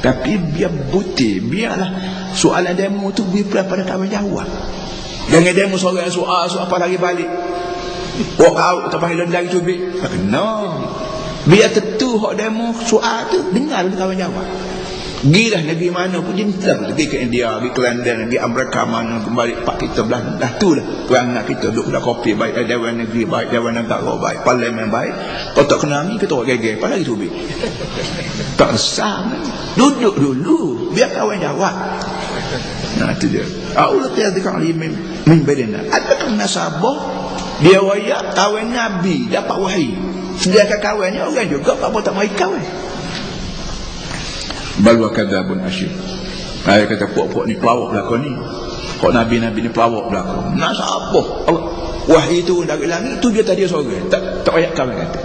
tapi biar butir, biarlah soalan demo tu beri pada kawan jawab. Jangan demo soal apa lagi balik. Walk out tak panggil lagi cubit. Tak kena. Biar tentu hak demo soal tu dengar kawan jawab. Gilah negeri mana pun jenis pergi ke India, pergi ke London, pergi Amerika mana, kembali pak kita belah. Dah tu lah perangai kita duduk dah kopi baik, dewan negeri baik, dewan negara baik, parlimen baik. Kalau tak kena ni kita orang geger, apa lagi cubit. Tak sah. Duduk dulu biar kawan jawab. Nah itu dia. Allah tiada min bainina. Adakah nasabah dia wayak kawan nabi dapat wahyu. Sedangkan kawannya orang juga apa tak mai kawan. Bal wa kadzabun asyir. Ai kata puak-puak ni pelawak belaka ni. Kok nabi-nabi ni pelawak belaka. Nasabah Allah wahyu tu dari langit tu dia tadi seorang. Tak payah kawan kata.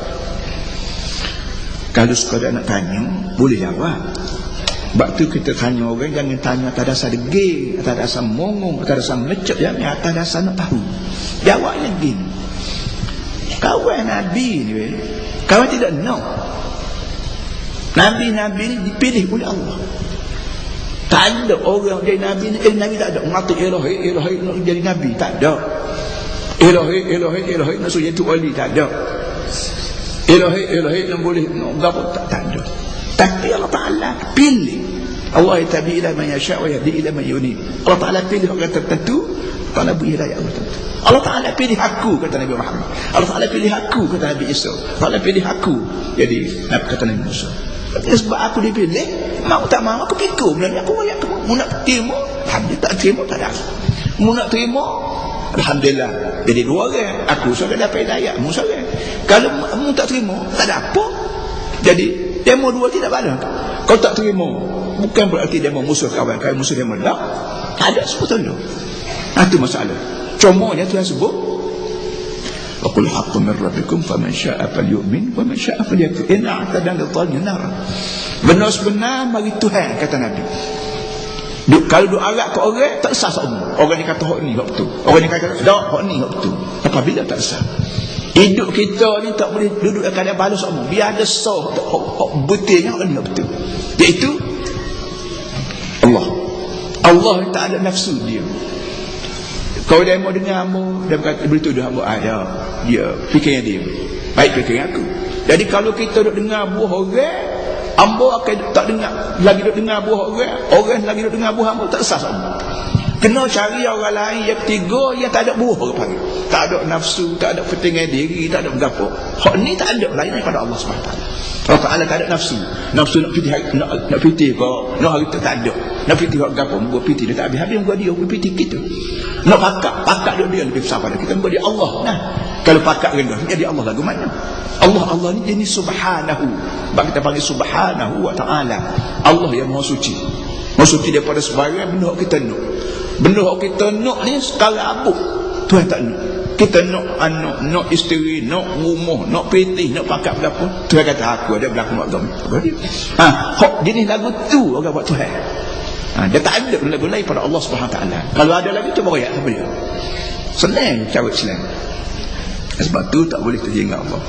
Kalau sekadar nak tanya boleh jawab. Sebab tu kita tanya orang, jangan tanya atas dasar degil, atas dasar mongong, atas dasar mecek, jangan atas dasar nak tahu. Jawabnya gini. Kawan Nabi ni, kawan tidak know. Nabi-Nabi ni dipilih oleh Allah. Tak ada orang jadi Nabi ni, Nabi tak ada. Mati Ilahi nak jadi Nabi, tak ada. Ilahi nak jadi wali, tak ada. Ilahi nak boleh nak berapa, tak ada. Tapi Allah Ta'ala pilih. Allah yatabi ila man yasha' wa yahdi ila man yunib. Allah Ta'ala pilih orang tertentu, Allah beri hidayah Allah tertentu. Allah Ta'ala pilih aku, kata Nabi Muhammad. Allah Ta'ala pilih aku, kata Nabi Isa. Allah Ta'ala pilih aku jadi kata Nabi Musa. Sebab aku dipilih, mau tak mau aku pikir. Sebenarnya aku banyak mu nak terima, alhamdulillah. Tak terima tak ada. Mu nak terima, alhamdulillah. Jadi dua orang, aku seorang dapat hidayah, mu seorang. Kalau mu tak terima, tak ada apa. Jadi demo dua tidak ada. Kau tak terima, bukan berarti demo musuh kawan, kawan musuh demo tak. Tak ada sebetulnya. Itu masalah. Contohnya Tuhan sebut, wa qul haqqun min rabbikum faman syaa'a falyu'min wa man syaa'a falyakfur inna a'tadna lidh-dhalimin nar. Benar-benar bagi Tuhan, kata Nabi. Kalau duk arak ke orang, tak sah semua. Orang ni kata hak ni hak betul. Orang ni kata dak hak ni hak betul. Apabila tak sah. Hidup kita ni tak boleh duduk akan balas semua. Biar ada sah hak betulnya hak ni hak betul. Iaitu Allah. Allah tak ada nafsu dia. Kau dia mau dengar hamba, dia berkata beritulah hamba ada. Dia fikirnya dia. Baik fikirnya aku. Jadi kalau kita duk dengar buah orang, hamba akan tak dengar lagi duk dengar buah orang lagi duk dengar buah hamba, tak sah sama. Kena cari orang lain yang ketiga yang tak ada buah orang panggil. Tak ada nafsu, tak ada kepentingan diri, tak ada bergapo. Hak ni tak ada lain daripada Allah Subhanahu Wa Taala. Allah Taala tak ada nafsu. Nafsu nak pitih nak pitih kau, nak hari tak ada. Nak pitih hak gapo, buat pitih dia tak habis-habis buat dia pitih kita. Nak pakak dia lebih besar pada kita, buat dia Allah. Nah, kalau pakak rendah jadi Allah lagu mana? Allah ni jenis subhanahu. Bab kita panggil subhanahu wa ta'ala. Allah yang maha suci. Maha suci daripada sebarang benda kita nak. Benda kita nak ni sekarang apa? Tuhan tak nak. Kita nak anak, nak isteri, nak rumah, nak petih, nak pakak berapa. Tuhan kata aku ada berlaku agama. Hak jenis lagu tu orang buat Tuhan. Dia tak ada lagu lain pada Allah Subhanahu Wa Taala. Kalau ada lagu cuba royak apa dia? Senang cara Islam. Sebab tu tak boleh teringat Allah.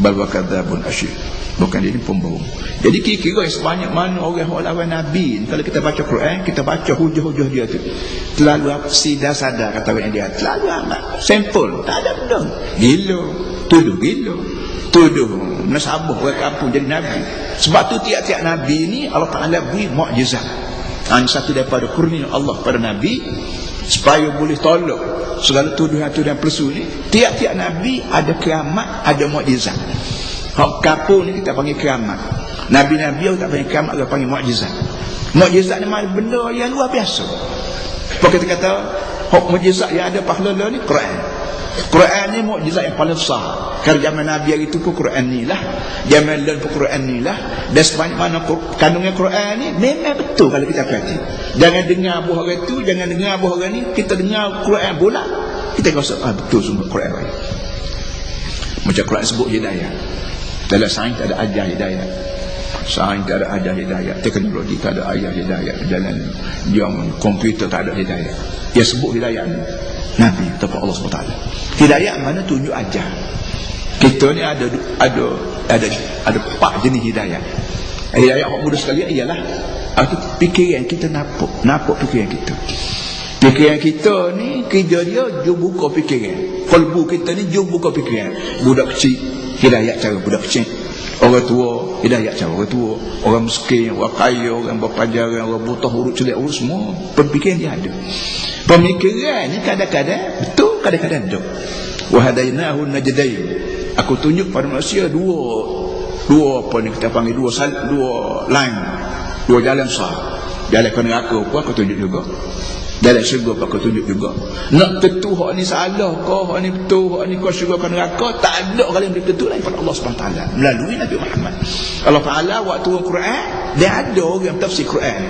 Bal wa kadzabun asyir. Bukan dia ni pembohong. Jadi kira-kira sebanyak mana orang lawan Nabi, kalau kita baca Quran, kita baca hujah-hujah dia tu terlalu sidah sadar kata orang dia, terlalu amat simple, tak ada benda. Gila, tuduh nasabah orang kampung jadi Nabi. Sebab tu tiap-tiap Nabi ni Allah Ta'ala beri mukjizat. Satu daripada kurnia Allah pada Nabi supaya boleh tolak segala tuduhan-tuduhan palsu ni. Tiap-tiap Nabi ada keramat, ada mukjizat. Hak kapur ni kita panggil keramat. Nabi-nabi orang tak panggil keramat, orang panggil mukjizat. Mukjizat ni mana benda yang luar biasa. Kalau kita kata hak mukjizat yang ada pahala ni Quran. Quran ni mukjizat yang paling besar. Kerana zaman Nabi hari tu pun Quran ni lah. Zaman lain pun Quran ni lah. Dan sebanyak mana kandungan Quran ni memang betul kalau kita perhati. Jangan dengar buah orang tu, jangan dengar buah orang ni. Kita dengar Quran bola, kita rasa betul semua Quran ni. Macam Quran sebut hidayah. Dalam sains tak ada ajar hidayah. Sains tak ada ajar hidayah. Teknologi tak ada ajar hidayah. Dalam yang komputer tak ada hidayah. Dia sebut hidayah ni Nabi atau Allah SWT. Hidayah mana tunjuk ajar. Kita ni ada 4 jenis hidayah. Hidayah yang mudah sekali ialah fikiran kita nampak fikiran kita. Fikiran kita ni kerja dia jom buka fikiran. Kalbu kita ni jom buka fikiran. Budak kecil hidayah cara budak kecil. Orang tua hidayah cara orang tua. Orang miskin, orang kaya, orang berpajaran, orang buta huruf celik, semua pemikiran dia ada. Pemikiran ni kadang-kadang betul, kadang-kadang tak. Wa hadainahu najdain. Aku tunjuk pada manusia dua apa ni kita panggil dua line, dua jalan besar. Jalan ke neraka pun aku tunjuk juga. Dalam syurga pun aku tunjuk juga. Nak tentu hak ni salah ke, hak ni betul, hak ni kau syurga ke neraka, tak ada orang yang boleh tentu lain pada Allah SWT melalui Nabi Muhammad. Allah Ta'ala waktu turun Quran, dia ada orang yang tafsir Quran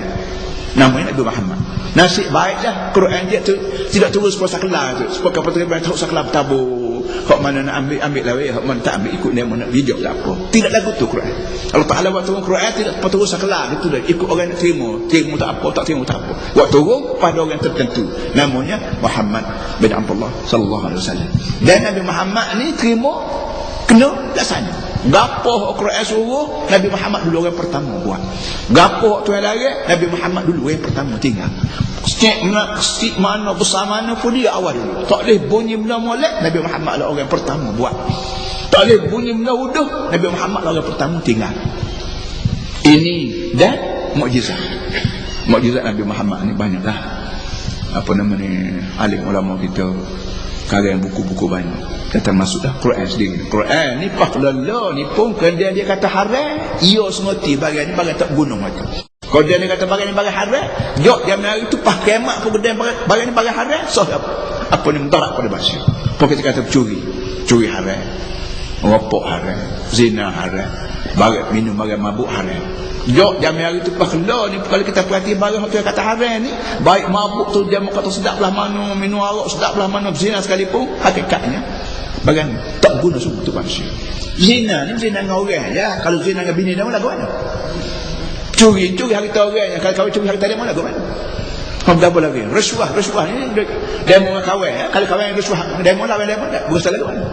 namanya Nabi Muhammad. Nasib baiklah Quran dia tu tidak turun sepuluh saklar tu. Sepuluh kapal terbaik tahu saklar bertabur. Hak mana nak ambil lawai, hak mana tak ambil ikut dia mana bijak tak apa. Tidak lagu tu Quran. Allah Ta'ala waktu turun Quran tidak turun saklar gitu dah. Ikut orang nak terima tak apa, tak terima tak apa. Waktu turun pada orang tertentu namanya Muhammad bin Abdullah sallallahu alaihi wasallam. Dan Nabi Muhammad ni terima kena laksana. Gapo Quran suruh Nabi Muhammad dulu orang pertama buat. Gapo Tuhan larang Nabi Muhammad dulu orang pertama tinggal. Sikit mana besar mana pun dia awal dulu. Tak boleh bunyi benda molek, Nabi Muhammad lah orang pertama buat. Tak boleh bunyi benda wuduh, Nabi Muhammad lah orang pertama tinggal. Ini dan mukjizat. Mukjizat Nabi Muhammad ni banyaklah. Apa nama ni, alim ulama kita karang buku-buku banyak. Kata masuklah Quran sendiri. Quran ni pahlala ni pun kerana dia kata haram, ia semati bagian ni bagian tak gunung macam. Kalau dia kata bagian ni bagian haram, jok dia hari tu pas kiamat pun bagian ni bagian haram, so apa ni mudarat pada bahasa. Pokok kita kata curi haram, merokok haram, zina haram, bagian minum bagian mabuk haram. Jok jam hari tu pakhla ni kalau kita perhati barang tu kata haram ni, baik mabuk tu dia kata sedap belah mana, minum arak sedap belah mana, zina sekalipun hakikatnya bagian tak guna semua tu manusia. Zina ni zina dengan orang ya. Kalau zina dengan bini dia lagu mana? Curi harta orang. Kalau curi harta demo lagu mana? Apa lagi? Rasuah ni demo kawan. Kalau kawan rasuah demo lah demo tak. Berusaha lagu mana?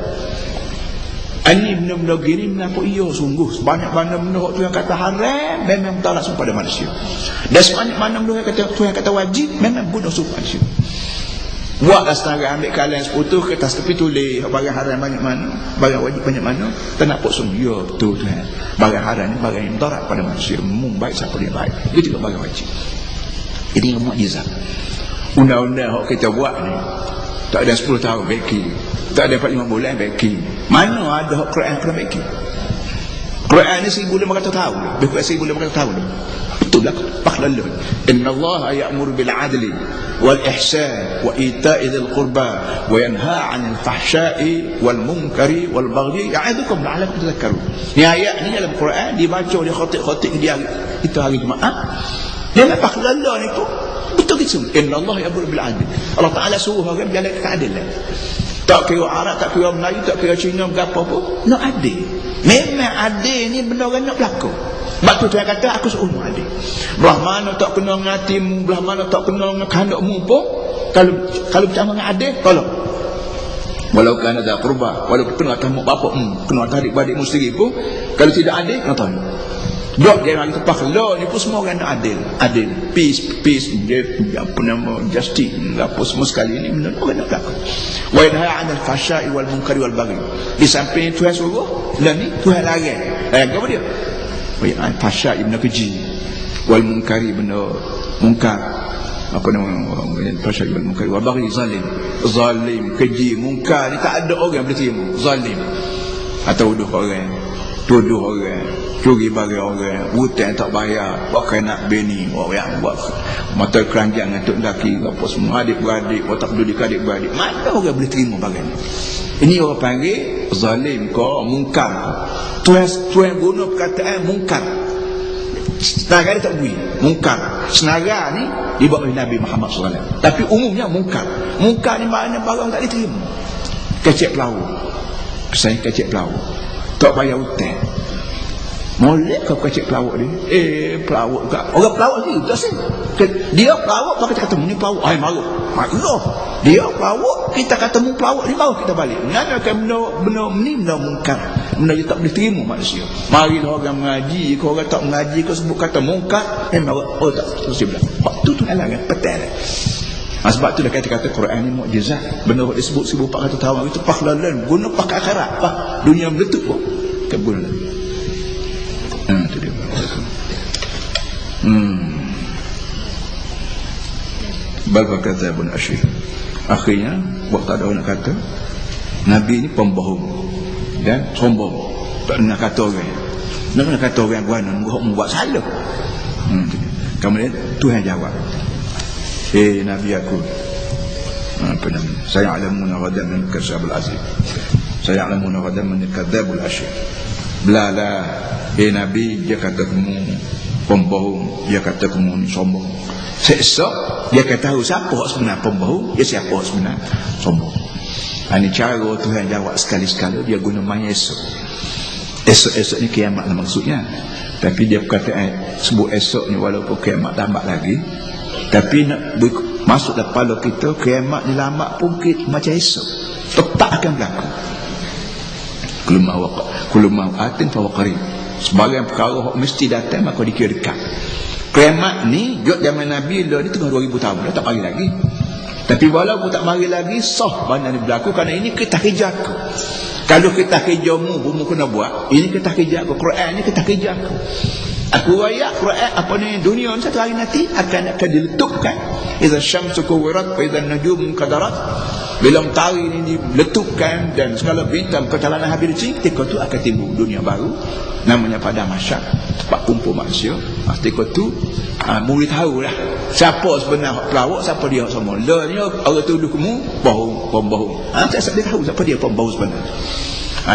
Ini benda-benda gini menapa ia sungguh sebanyak-banyak benda tu yang kata haram memang tak langsung pada manusia. Dan sebanyak-banyak benda yang kata tu yang kata wajib memang guna supaya manusia. Buatlah setara ambil kalian seputu kertas tepi tulis barang haram banyak mana, barang wajib banyak mana, tak nak sungguh ya betul tu. Barang haram ni barang yang mudarat pada manusia, baik siapa dia baik. Itu juga barang wajib. Ini yang mukjizat. Undang-undang yang kita buat ni tak ada 10 tahun beki, tak ada 4-5 bulan beki. Mana ada Quran kena beki? Quran ni 1500 tahun, lebih kurang 1500 tahun. Betul lah paklalun. Inna Allah ya'muru bil 'adli wal ihsan wa ita'i dzil qurba wa yanha 'anil fahsya'i wal munkari wal baghi ya'idukum la'allakum tadhakkarun. Ni ayat ni dalam Quran dibaca oleh khatib-khatib dia itu hari Jumaat. Dia paklalun itu betul gitu. Inna Allah ya'muru bil 'adli. Allah Taala suruh orang berjalan keadilan. Tak kira Arab, tak kira Melayu, tak kira Cina, berapa pun nak adil. Memang adil ni benda orang nak berlaku. Sebab tu Tuhan kata aku suruh adil. Belah mana tak kena dengan hatimu, belah mana tak kena dengan kehendakmu pun, kalau bercakap dengan adil, tolong. Walau kan ada qurba, walau kena atas mak bapak, kena atas adik-beradik sendiri pun, kalau tidak adil, kena tolong. Dok dia orang tepak law ni pun semua orang nak adil, peace, dia apa nama justice, apa semua sekali ni benda orang nak berlaku. Wa yanha 'anil fahsya'i wal munkari wal baghi. Di samping Tuhan suruh, dan ni Tuhan larang. Apa dia? Wa yanha 'anil fahsya'i benda keji, wal munkari benda munkar. Apa nama fahsya'i wal munkari wal baghi zalim, keji, munkar ni tak ada orang boleh terima. Zalim atau tuduh orang, curi barang orang, hutang tak bayar, buat nak bini, buat mata keranjang untuk lelaki, apa semua adik-beradik, tak peduli adik-beradik. Mana orang boleh terima barang ni? Ini orang panggil zalim ko mungkar. Tuan guna perkataan mungkar. Senaga dia tak bui, mungkar. Senaga ni dibawa oleh Nabi Muhammad SAW. Tapi umumnya mungkar. Mungkar ni maknanya barang tak diterima. Kecek pelaut. Kesan kecek pelaut. Tak bayar hutang. Molek kau kecek pelawak dia. Pelawak juga. Orang pelawak ni tak sih. Dia pelawak pakai kata ni pelawak. Ai marah. Dia pelawak, kita kata mu pelawak ni baru kita balik. Ngana kan benda ni benda mungkar. Benda yang tak boleh terima manusia. Mari orang mengaji, kau orang tak mengaji, kau sebut kata mungkar, marah. Tak terus dia bilang. Waktu tu halangan petai. Sebab tu dah kata-kata Quran ni mukjizat. Benda yang disebut 1400 tahun itu pakhlalan, guna pakai akhirat. Dunia meletup pun kebun. Itu dia. Bal kata Ibn Ashir. Akhirnya waktu ada orang kata Nabi ni pembohong dan sombong. Tak nak kata orang. Nak kata orang guana buat salah. Kemudian Tuhan jawab. Nabi aku apa namanya? Saya alamuna ghadan min kadzabul azim. Saya alamuna ghadan min kadzabul ashir. Belala. Nabi dia kata kamu pembohong, dia kata kamu sombong. Seesok dia kata tahu siapa sebenar pembohong, dia siapa sebenar sombong. Ini cara Tuhan jawab sekali-sekala dia guna maya esok. Esok ni kiamat lah maksudnya. Tapi dia berkata sebut esok ni walaupun kiamat lambat lagi, tapi nak masuk dalam kepala kita kiamat ni lambat pun macam esok tetap akan berlaku. Kullu ma atin fa qarib. Sebagian perkara mesti datang maka dikira dekat. Kiamat ni jod zaman Nabi lah ni tengah 2000 tahun dah tak mari lagi. Tapi walaupun tak mari lagi sah benda ni berlaku kerana ini kita kerja aku. Kalau kita kerjamu pun kena buat, ini kita kerja aku. Quran ni kita kerja aku. Aku ayat Quran apa ni dunia satu hari nanti akan diletupkan. Idza syamsu kuwirat wa idza najum qadarat. Bila matahari ini diletupkan dan segala bintang ketalanan habis dicing, ketika itu akan timbul dunia baru namanya padang mahsyar, tempat kumpul manusia. Ketika itu murid tahulah siapa sebenar pelawak, siapa dia semua. Lah ni orang tuduh kamu bohong. Tak dia tahu siapa dia pembohong sebenar.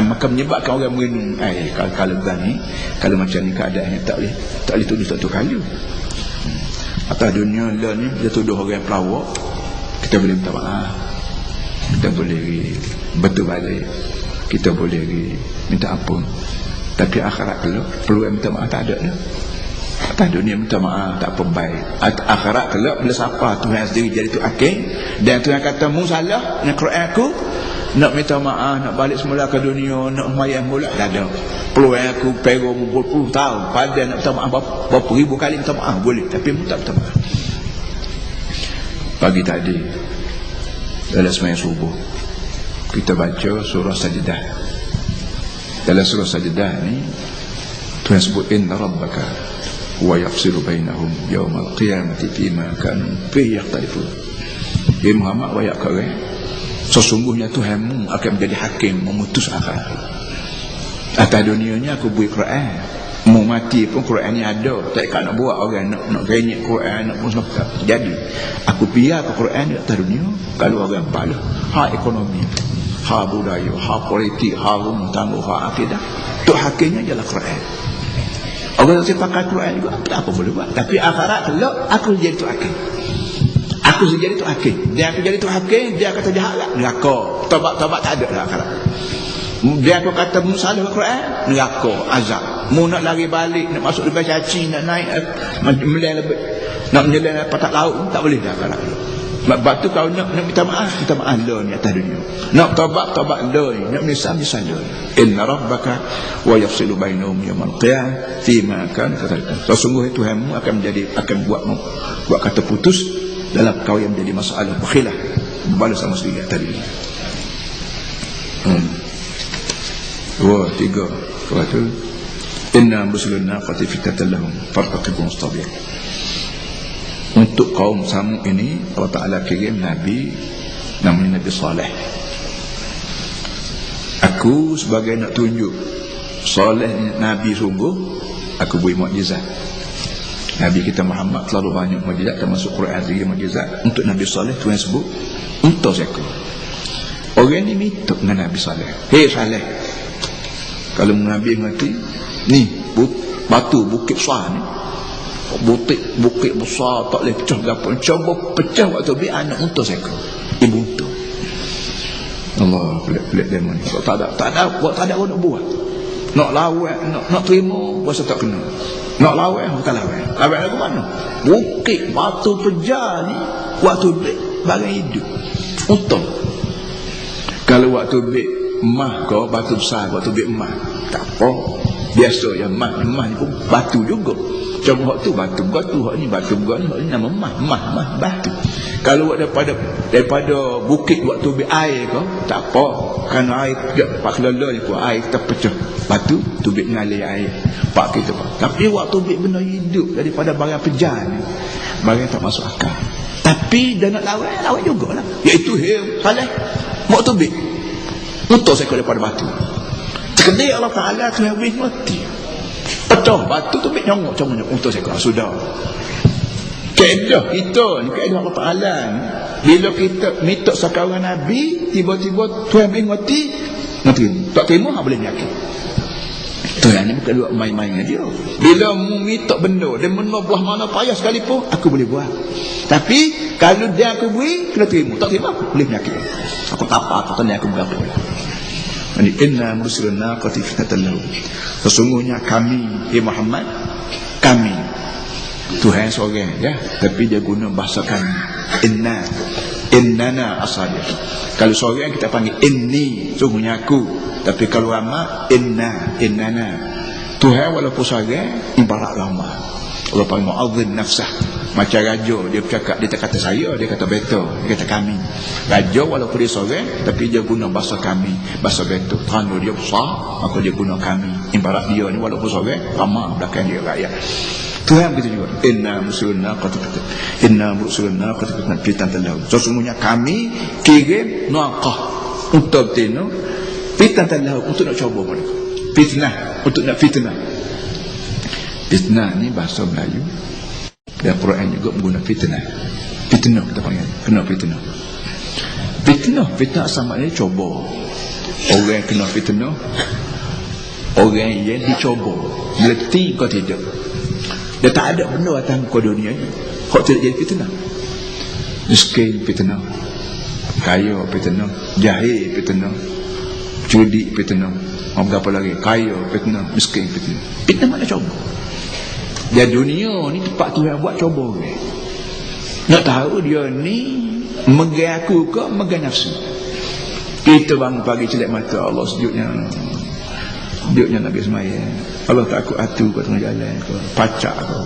Maka menyebabkan orang merenung kalau begini, kalau macam ni keadaannya tak boleh tuduh satu kali. Atas dunia lah ni dia tuduh orang pelawak, kita boleh minta maaf, kita boleh betul balik, kita boleh minta ampun. Tapi akhirat perlu minta maaf tak ada dah. Atas dunia minta maaf, tak apa baik. Akhirat kelak bila siapa Tuhan sendiri jadi tu akhir, dan Tuhan kata mu salah dengan Quran aku, nak minta maaf, nak balik semula ke dunia, nak mayat mula, tak ada. Peluang aku pergi berpuluh tahun, pada nak minta maaf berapa ribu kali minta maaf boleh, tapi mu tak minta maaf. Pagi tadi dalam sembahyang subuh kita baca surah Sajdah. Dalam surah Sajdah ni Tuhan sebut inna rabbaka wa yafsilu bainahum yawmal qiyamati fima kanu fihi yakhtalifun. Ya Muhammad, wa yaqra, sesungguhnya Tuhanmu akan menjadi hakim, memutus akhirat. Atas dunianya aku beri Quran, mau mati pun Quran ni ada, tak kan nak buat orang nak genyek Quran, nak pun tak jadi. Aku biar ke Quran di atas dunia. Kalau orang bala hak ekonomi, hak budaya, hak politik, hak rumah tangga, hak akidah, tu hakimnya ialah Quran. Orang yang pakai Quran juga apa boleh buat. Tapi akhirat kelak aku jadi tu hakim. Aku jadi tu hakim. Dia aku jadi tu hakim, dia kata jahat lah, neraka. Tobat tak ada dah akhirat. Dia aku kata mu salah Quran, neraka, azab. Mu nak lari balik, nak masuk lebih caci, nak naik nak menyelam patak laut, tak boleh dah akhirat. Sebab tu kau nak minta maaf lah ni atas dunia. Nak tobat lah, nak menyesal lah. Inna rabbaka wa yafsilu bainahum yawmal qiyamah fima kan kata. Sesungguhnya Tuhanmu akan buat kata putus dalam kau yang menjadi masalah berkhilaf, berbalas sama sendiri atas dunia. 2, 3 kata tu inna musluna qad fitatan lahum fartaqibun mustabir. Untuk kaum Samud ini Allah Ta'ala kirim Nabi namanya Nabi Saleh. Aku sebagai nak tunjuk Saleh Nabi sungguh, aku beri mukjizat. Nabi kita Muhammad terlalu banyak mukjizat, termasuk Quran 3 mukjizat. Untuk Nabi Saleh Tuhan sebut untuk seekor. Orang ni minta dengan Nabi Saleh, hei Saleh, kalau Nabi mati ni batu bukit besar ni, bukit besar tak boleh pecah gapo, cuba pecah waktu bi anak untuk seekor ibu untuk Allah pelik demo ni. Tak ada nak buat, nak lawan, nak terima puasa tak kena, nak lawan bukan lawan lagu mana. Bukit batu pejar ni waktu bi barang hidup untuk. Kalau waktu bi emas kau batu besar, waktu bi emas tak apa, biasa yang emas ni pun batu juga. Cuma hak tu batu, hak ni batu, hak ni nama emas batu. Kalau daripada bukit waktu bi air kau tak apa, kerana air pak kelala ni pun air kita pecah batu tu bi ngalir air pak kita pak. Tapi waktu bi benda hidup daripada barang pejar ni, barang tak masuk akal. Tapi dia nak lawan jugalah, iaitu Saleh waktu bi untuk saya daripada batu. Sekedar Allah Ta'ala kena wih mati, pecah batu tu ambil nyongok macam untuk saya sudah. Kaedah kita ni, kaedah Allah Ta'ala ni, bila kita minta sekarang Nabi, tiba-tiba Tuhan ambil mati, tak terima boleh menyakit. Tuhan ni bukan buat main-main dengan dia. Bila mu minta benda, dia benda buah mana payah sekalipun, aku boleh buat. Tapi kalau dia aku beri, kena terima. Tak terima, boleh menyakit. Aku tak apa, aku tanya aku berapa lah. Ini inna mursilna qati fitatan lahum. Sesungguhnya kami, Muhammad, kami Tuhan seorang ya, tapi dia guna bahasa kami. Innana asadir. Kalau seorang kita panggil inni, sungguhnya aku. Tapi kalau ramai innana. Tuhan walaupun seorang ibarat ramai. Allah panggil mu'adzim nafsah. Macam raja, dia bercakap, dia tak kata saya, dia kata beto, dia kata kami. Raja walaupun dia seorang, tapi dia guna bahasa kami, bahasa beto. Kerana dia besar, maka dia guna kami. Ibarat dia ni walaupun seorang, ramai belakang dia rakyat. Tuhan begitu juga. Inna mursilna qad fitatan lahum. Sesungguhnya kami kirim naqah untuk tino fitatan lahum, untuk nak coba mereka. Fitnah, untuk nak fitnah. Fitnah ni bahasa Melayu. Dan Quran juga menggunakan fitnah. Fitnah kita panggil. Kena fitnah. Fitnah sama ni coba. Orang kena fitnah, orang yang dicoba. Berarti kau tidak. Dia tak ada benda atas muka dunia ni kau tidak jadi fitnah. Miskin fitnah, kaya fitnah, jahil fitnah, judi fitnah, apa lagi, kaya fitnah, miskin fitnah. Fitnah mana coba. Dan dunia ni tempat Tuhan buat coba orang. Nak tahu dia ni megang aku ke megang nafsu. Kita bangun pagi celak mata, Allah sejuknya Nabi semaya. Allah tak aku atu ke tengah jalan ke, pacak ke.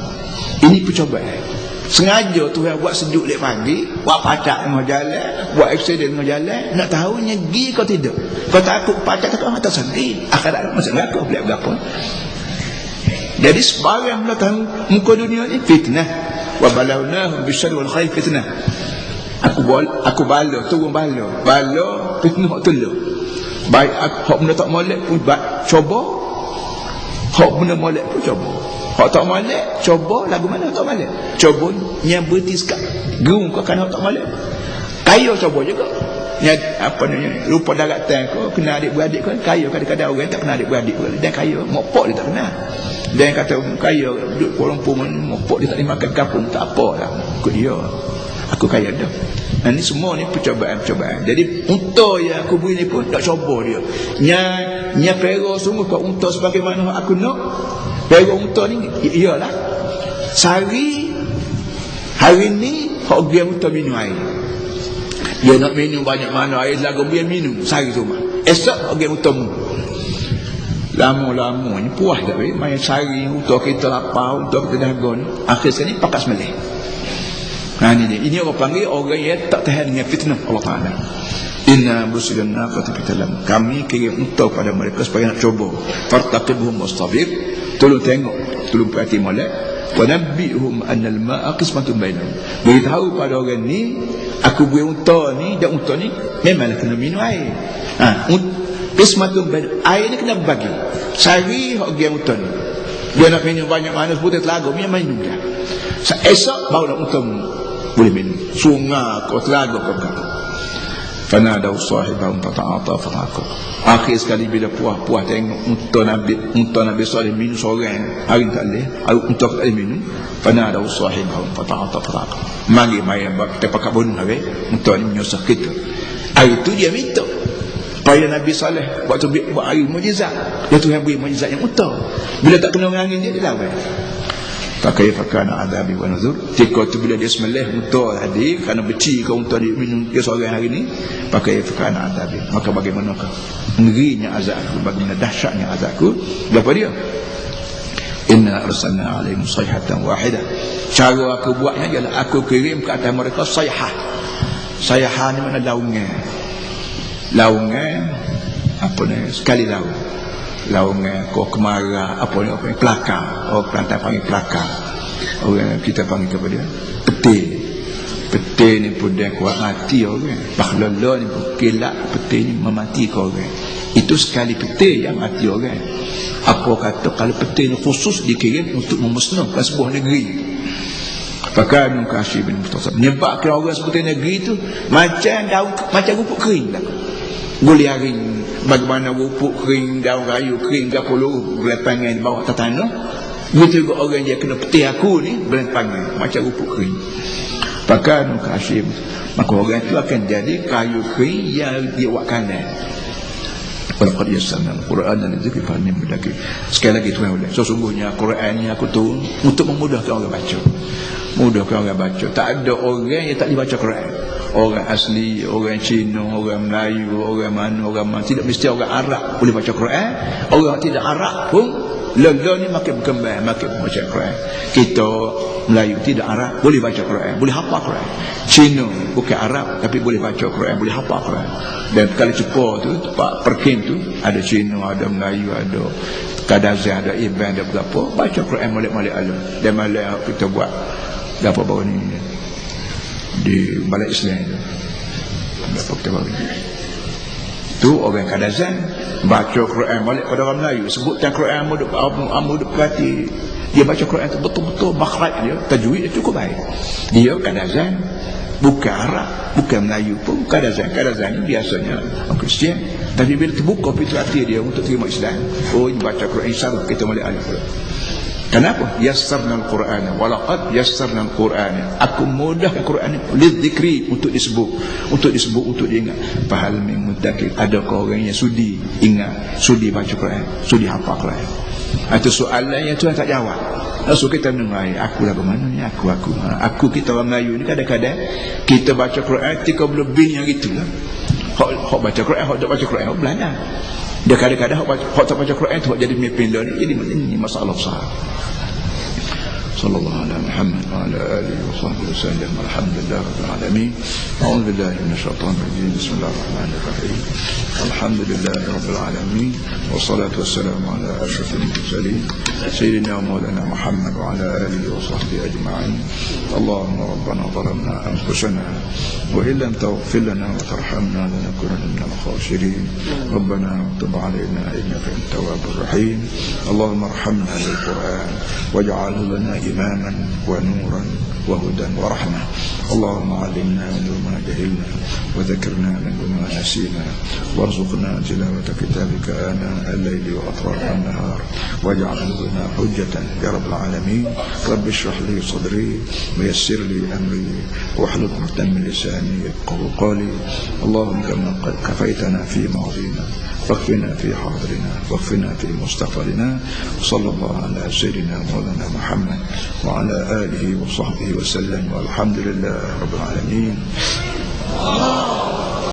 Ini percobaan. Sengaja Tuhan buat sejuk lek pagi, buat pacak tengah jalan, buat aksiden tengah jalan, nak tahu nyegi kau tidak. Kau takut pacak tak kau tak sedih. Akhirat masuk neraka boleh berapa. Jadi sebarang nak tahu muka dunia ni fitnah. Wa balawnahum bisyarri wal khair fitnah. Aku bala turun bala fitnah hak telu. Baik hak benda tak molek pun cuba. Hak benda molek pun cuba. Hak tak molek cuba lagu mana tak molek. Cuba yang berhenti sekak. Gerung kau kan hak tak molek. Kaya cuba juga. Yang apa namanya rupa daratan kau kena adik-beradik kau kaya kadang-kadang orang tak kena adik-beradik kau dan kaya mopok dia tak kena. Dan kata kaya duduk Kuala Lumpur mopok dia tak boleh makan kampung tak apalah ikut dia. Aku kaya dah. Nah, ini semua ni percobaan-percobaan. Jadi unta yang aku beri ni pun tak coba dia. Nya pero sungguh kau unta sebagaimana aku nak. Pero unta ni iyalah. Sehari hari ni hak dia unta minum air. Dia nak minum banyak mana air lagu dia minum sehari tu mah. Esok hak dia unta minum. Lama-lama ni puas tak boleh main sari untuk kita lapar, untuk kita dahaga ni akhir sekali pakat sembelih. Ini orang panggil orang yang tak tahan dengan fitnah Allah Ta'ala. Inna bursilun naqata fitalam. Kami kirim untuk pada mereka supaya nak coba. Fartaqibhum wastabir. Tolong tengok, tolong perhati molek. Wa nabbihum anna al-ma'a qismatun bainahum. Beritahu pada orang ni, aku beri unta ni dan unta ni memanglah kena minum air. Qismatun bainahum. Air ni kena bagi. Sari hak dia unta ni. Dia nak minum banyak mana putih telaga, dia minum dah. Esok baru nak unta boleh minum. Sungai kau telaga kau kata. Fanadaw sahibahum fata'ata fata'aqab. Akhir sekali bila puas tengok unta Nabi Saleh minum seorang, hari tak boleh, unta tak boleh minum. Fanadaw sahibahum fata'ata fata'aqab. Mari kita pakai bunuh hari, unta ni menyusah kita. Hari itu dia minta supaya Nabi Saleh waktu buat hari mujizat, dia Tuhan beri mujizat yang unta. Bila tak kena angin dia lawan. Fakaifa kana adabi wa nuzur. Ketika tu bila dia sembelih unta tadi kerana beci kau unta dia minum dia seorang hari ni, fakaifa kana adabi. Maka bagaimanakah ngerinya azabku, bagaimana dahsyatnya azabku. Apa dia? Inna arsalna alaihim sayhatan wahidah. Cara aku buatnya ialah aku kirim ke atas mereka sayhah. Sayhah ni mana laungan. Laungan apa ni sekali laung. Laungan kau kemarah apa ni pelakar. Oh Kelantan panggil pelakar. Orang kita panggil apa dia? Peti ni pun dia kuat mati orang. Bahlala ni pun kelak peti ni memati kau orang. Itu sekali peti yang mati orang. Apa kata kalau peti ni khusus dikirim untuk memusnahkan sebuah negeri. Fakanu kasibin mustasab. Menyebabkan orang seperti negeri tu macam daun, macam rupuk kering dah. Guliaring bagaimana rupuk kering, daun kayu kering, gapulu berlepangan di bawah tanah. Begitu juga orang dia kena peti aku ni berlepangan macam rupuk kering. Fakanu kasib. Maka orang itu akan jadi kayu kering yang dia buat kanan. Walaqad yassarna al-Qur'ana lidzikri fahal min muddakir. Sekali lagi tuan boleh. Sesungguhnya Quran ni aku turun untuk memudahkan orang baca. Mudahkan orang baca. Tak ada orang yang tak dibaca Quran. Orang asli, orang Cina, orang Melayu, orang mana, tidak mesti orang Arab boleh baca Quran. Orang tidak Arab pun lega ni makin berkembang, makin baca Quran. Kita Melayu tidak Arab boleh baca Quran, boleh hafal Quran. Cina bukan Arab tapi boleh baca Quran, boleh hafal Quran. Dan kali Jepun tu tempat perkim tu ada Cina, ada Melayu, ada Kadazan, ada Iban, ada berapa baca Quran molek-molek alam. Dan malam kita buat berapa baru ni di Balai Islam tu. Berapa kita baru ni tu orang Kadazan baca Quran molek pada orang Melayu, sebutkan Quran amuduk berarti dia baca Quran tu betul-betul makhraj dia, tajwid dia cukup baik. Dia Kadazan bukan Arab, bukan Melayu pun Kadazan ni biasanya orang Kristian, tapi bila terbuka pintu hati dia untuk terima Islam, oh ini baca Quran insya-Allah kita molek alif. Kenapa? Yassarna al-Qur'ana walaqad yassarna al-Qur'ana. Aku mudahkan Quran lidzikri untuk disebut untuk diingat. Fahal min muddakir. Adakah orang yang sudi ingat, sudi baca Quran, sudi hafal Quran? Itu soalan yang Tuhan tak jawab. So kita mendengar, aku lah bermana ni, aku kita orang Melayu ni kadang-kadang kita baca Quran 30 lebih yang gitulah. Hak baca Quran, hak tak baca Quran, hak belajar. Dia kadang-kadang hak tak baca Quran tu hak jadi pemimpin dia ni, jadi ini masalah besar. Sallallahu ala Muhammad wa ala alihi wa sahbihi wasallam. Alhamdulillah rabbil alamin. A'udzu billahi minasyaitonir rajim. Bismillahirrahmanirrahim. Alhamdulillah rabbil alamin. Wassalatu wassalamu ala asyrafil mursalin sayyidina wa maulana Muhammad wa ala alihi wa sahbihi ajma'in. Allahumma rabbana zalamna anfusana wa in lam taghfir lana wa tarhamna lanakunanna minal khasirin. Rabbana tub 'alaina innaka antat tawwabur rahim. Allahumma arhamna bil Qur'an waj'alhu lana إماما ونورا وهدى ورحمة. اللهم علمنا منه ما جهلنا وذكرنا منه ما نسينا وارزقنا تلاوة كتابك آناء الليل وأطراف النهار واجعله لنا حجة يا رب العالمين. رب اشرح لي صدري ويسر لي أمري واحلل عقدة من لساني يفقهوا قولي. اللهم كما كفيتنا في ماضينا واكفنا في حاضرنا واكفنا في مستقبلنا. وصلى الله على سيدنا مولانا محمد وعلى آله وصحبه وسلم والحمد لله رب العالمين.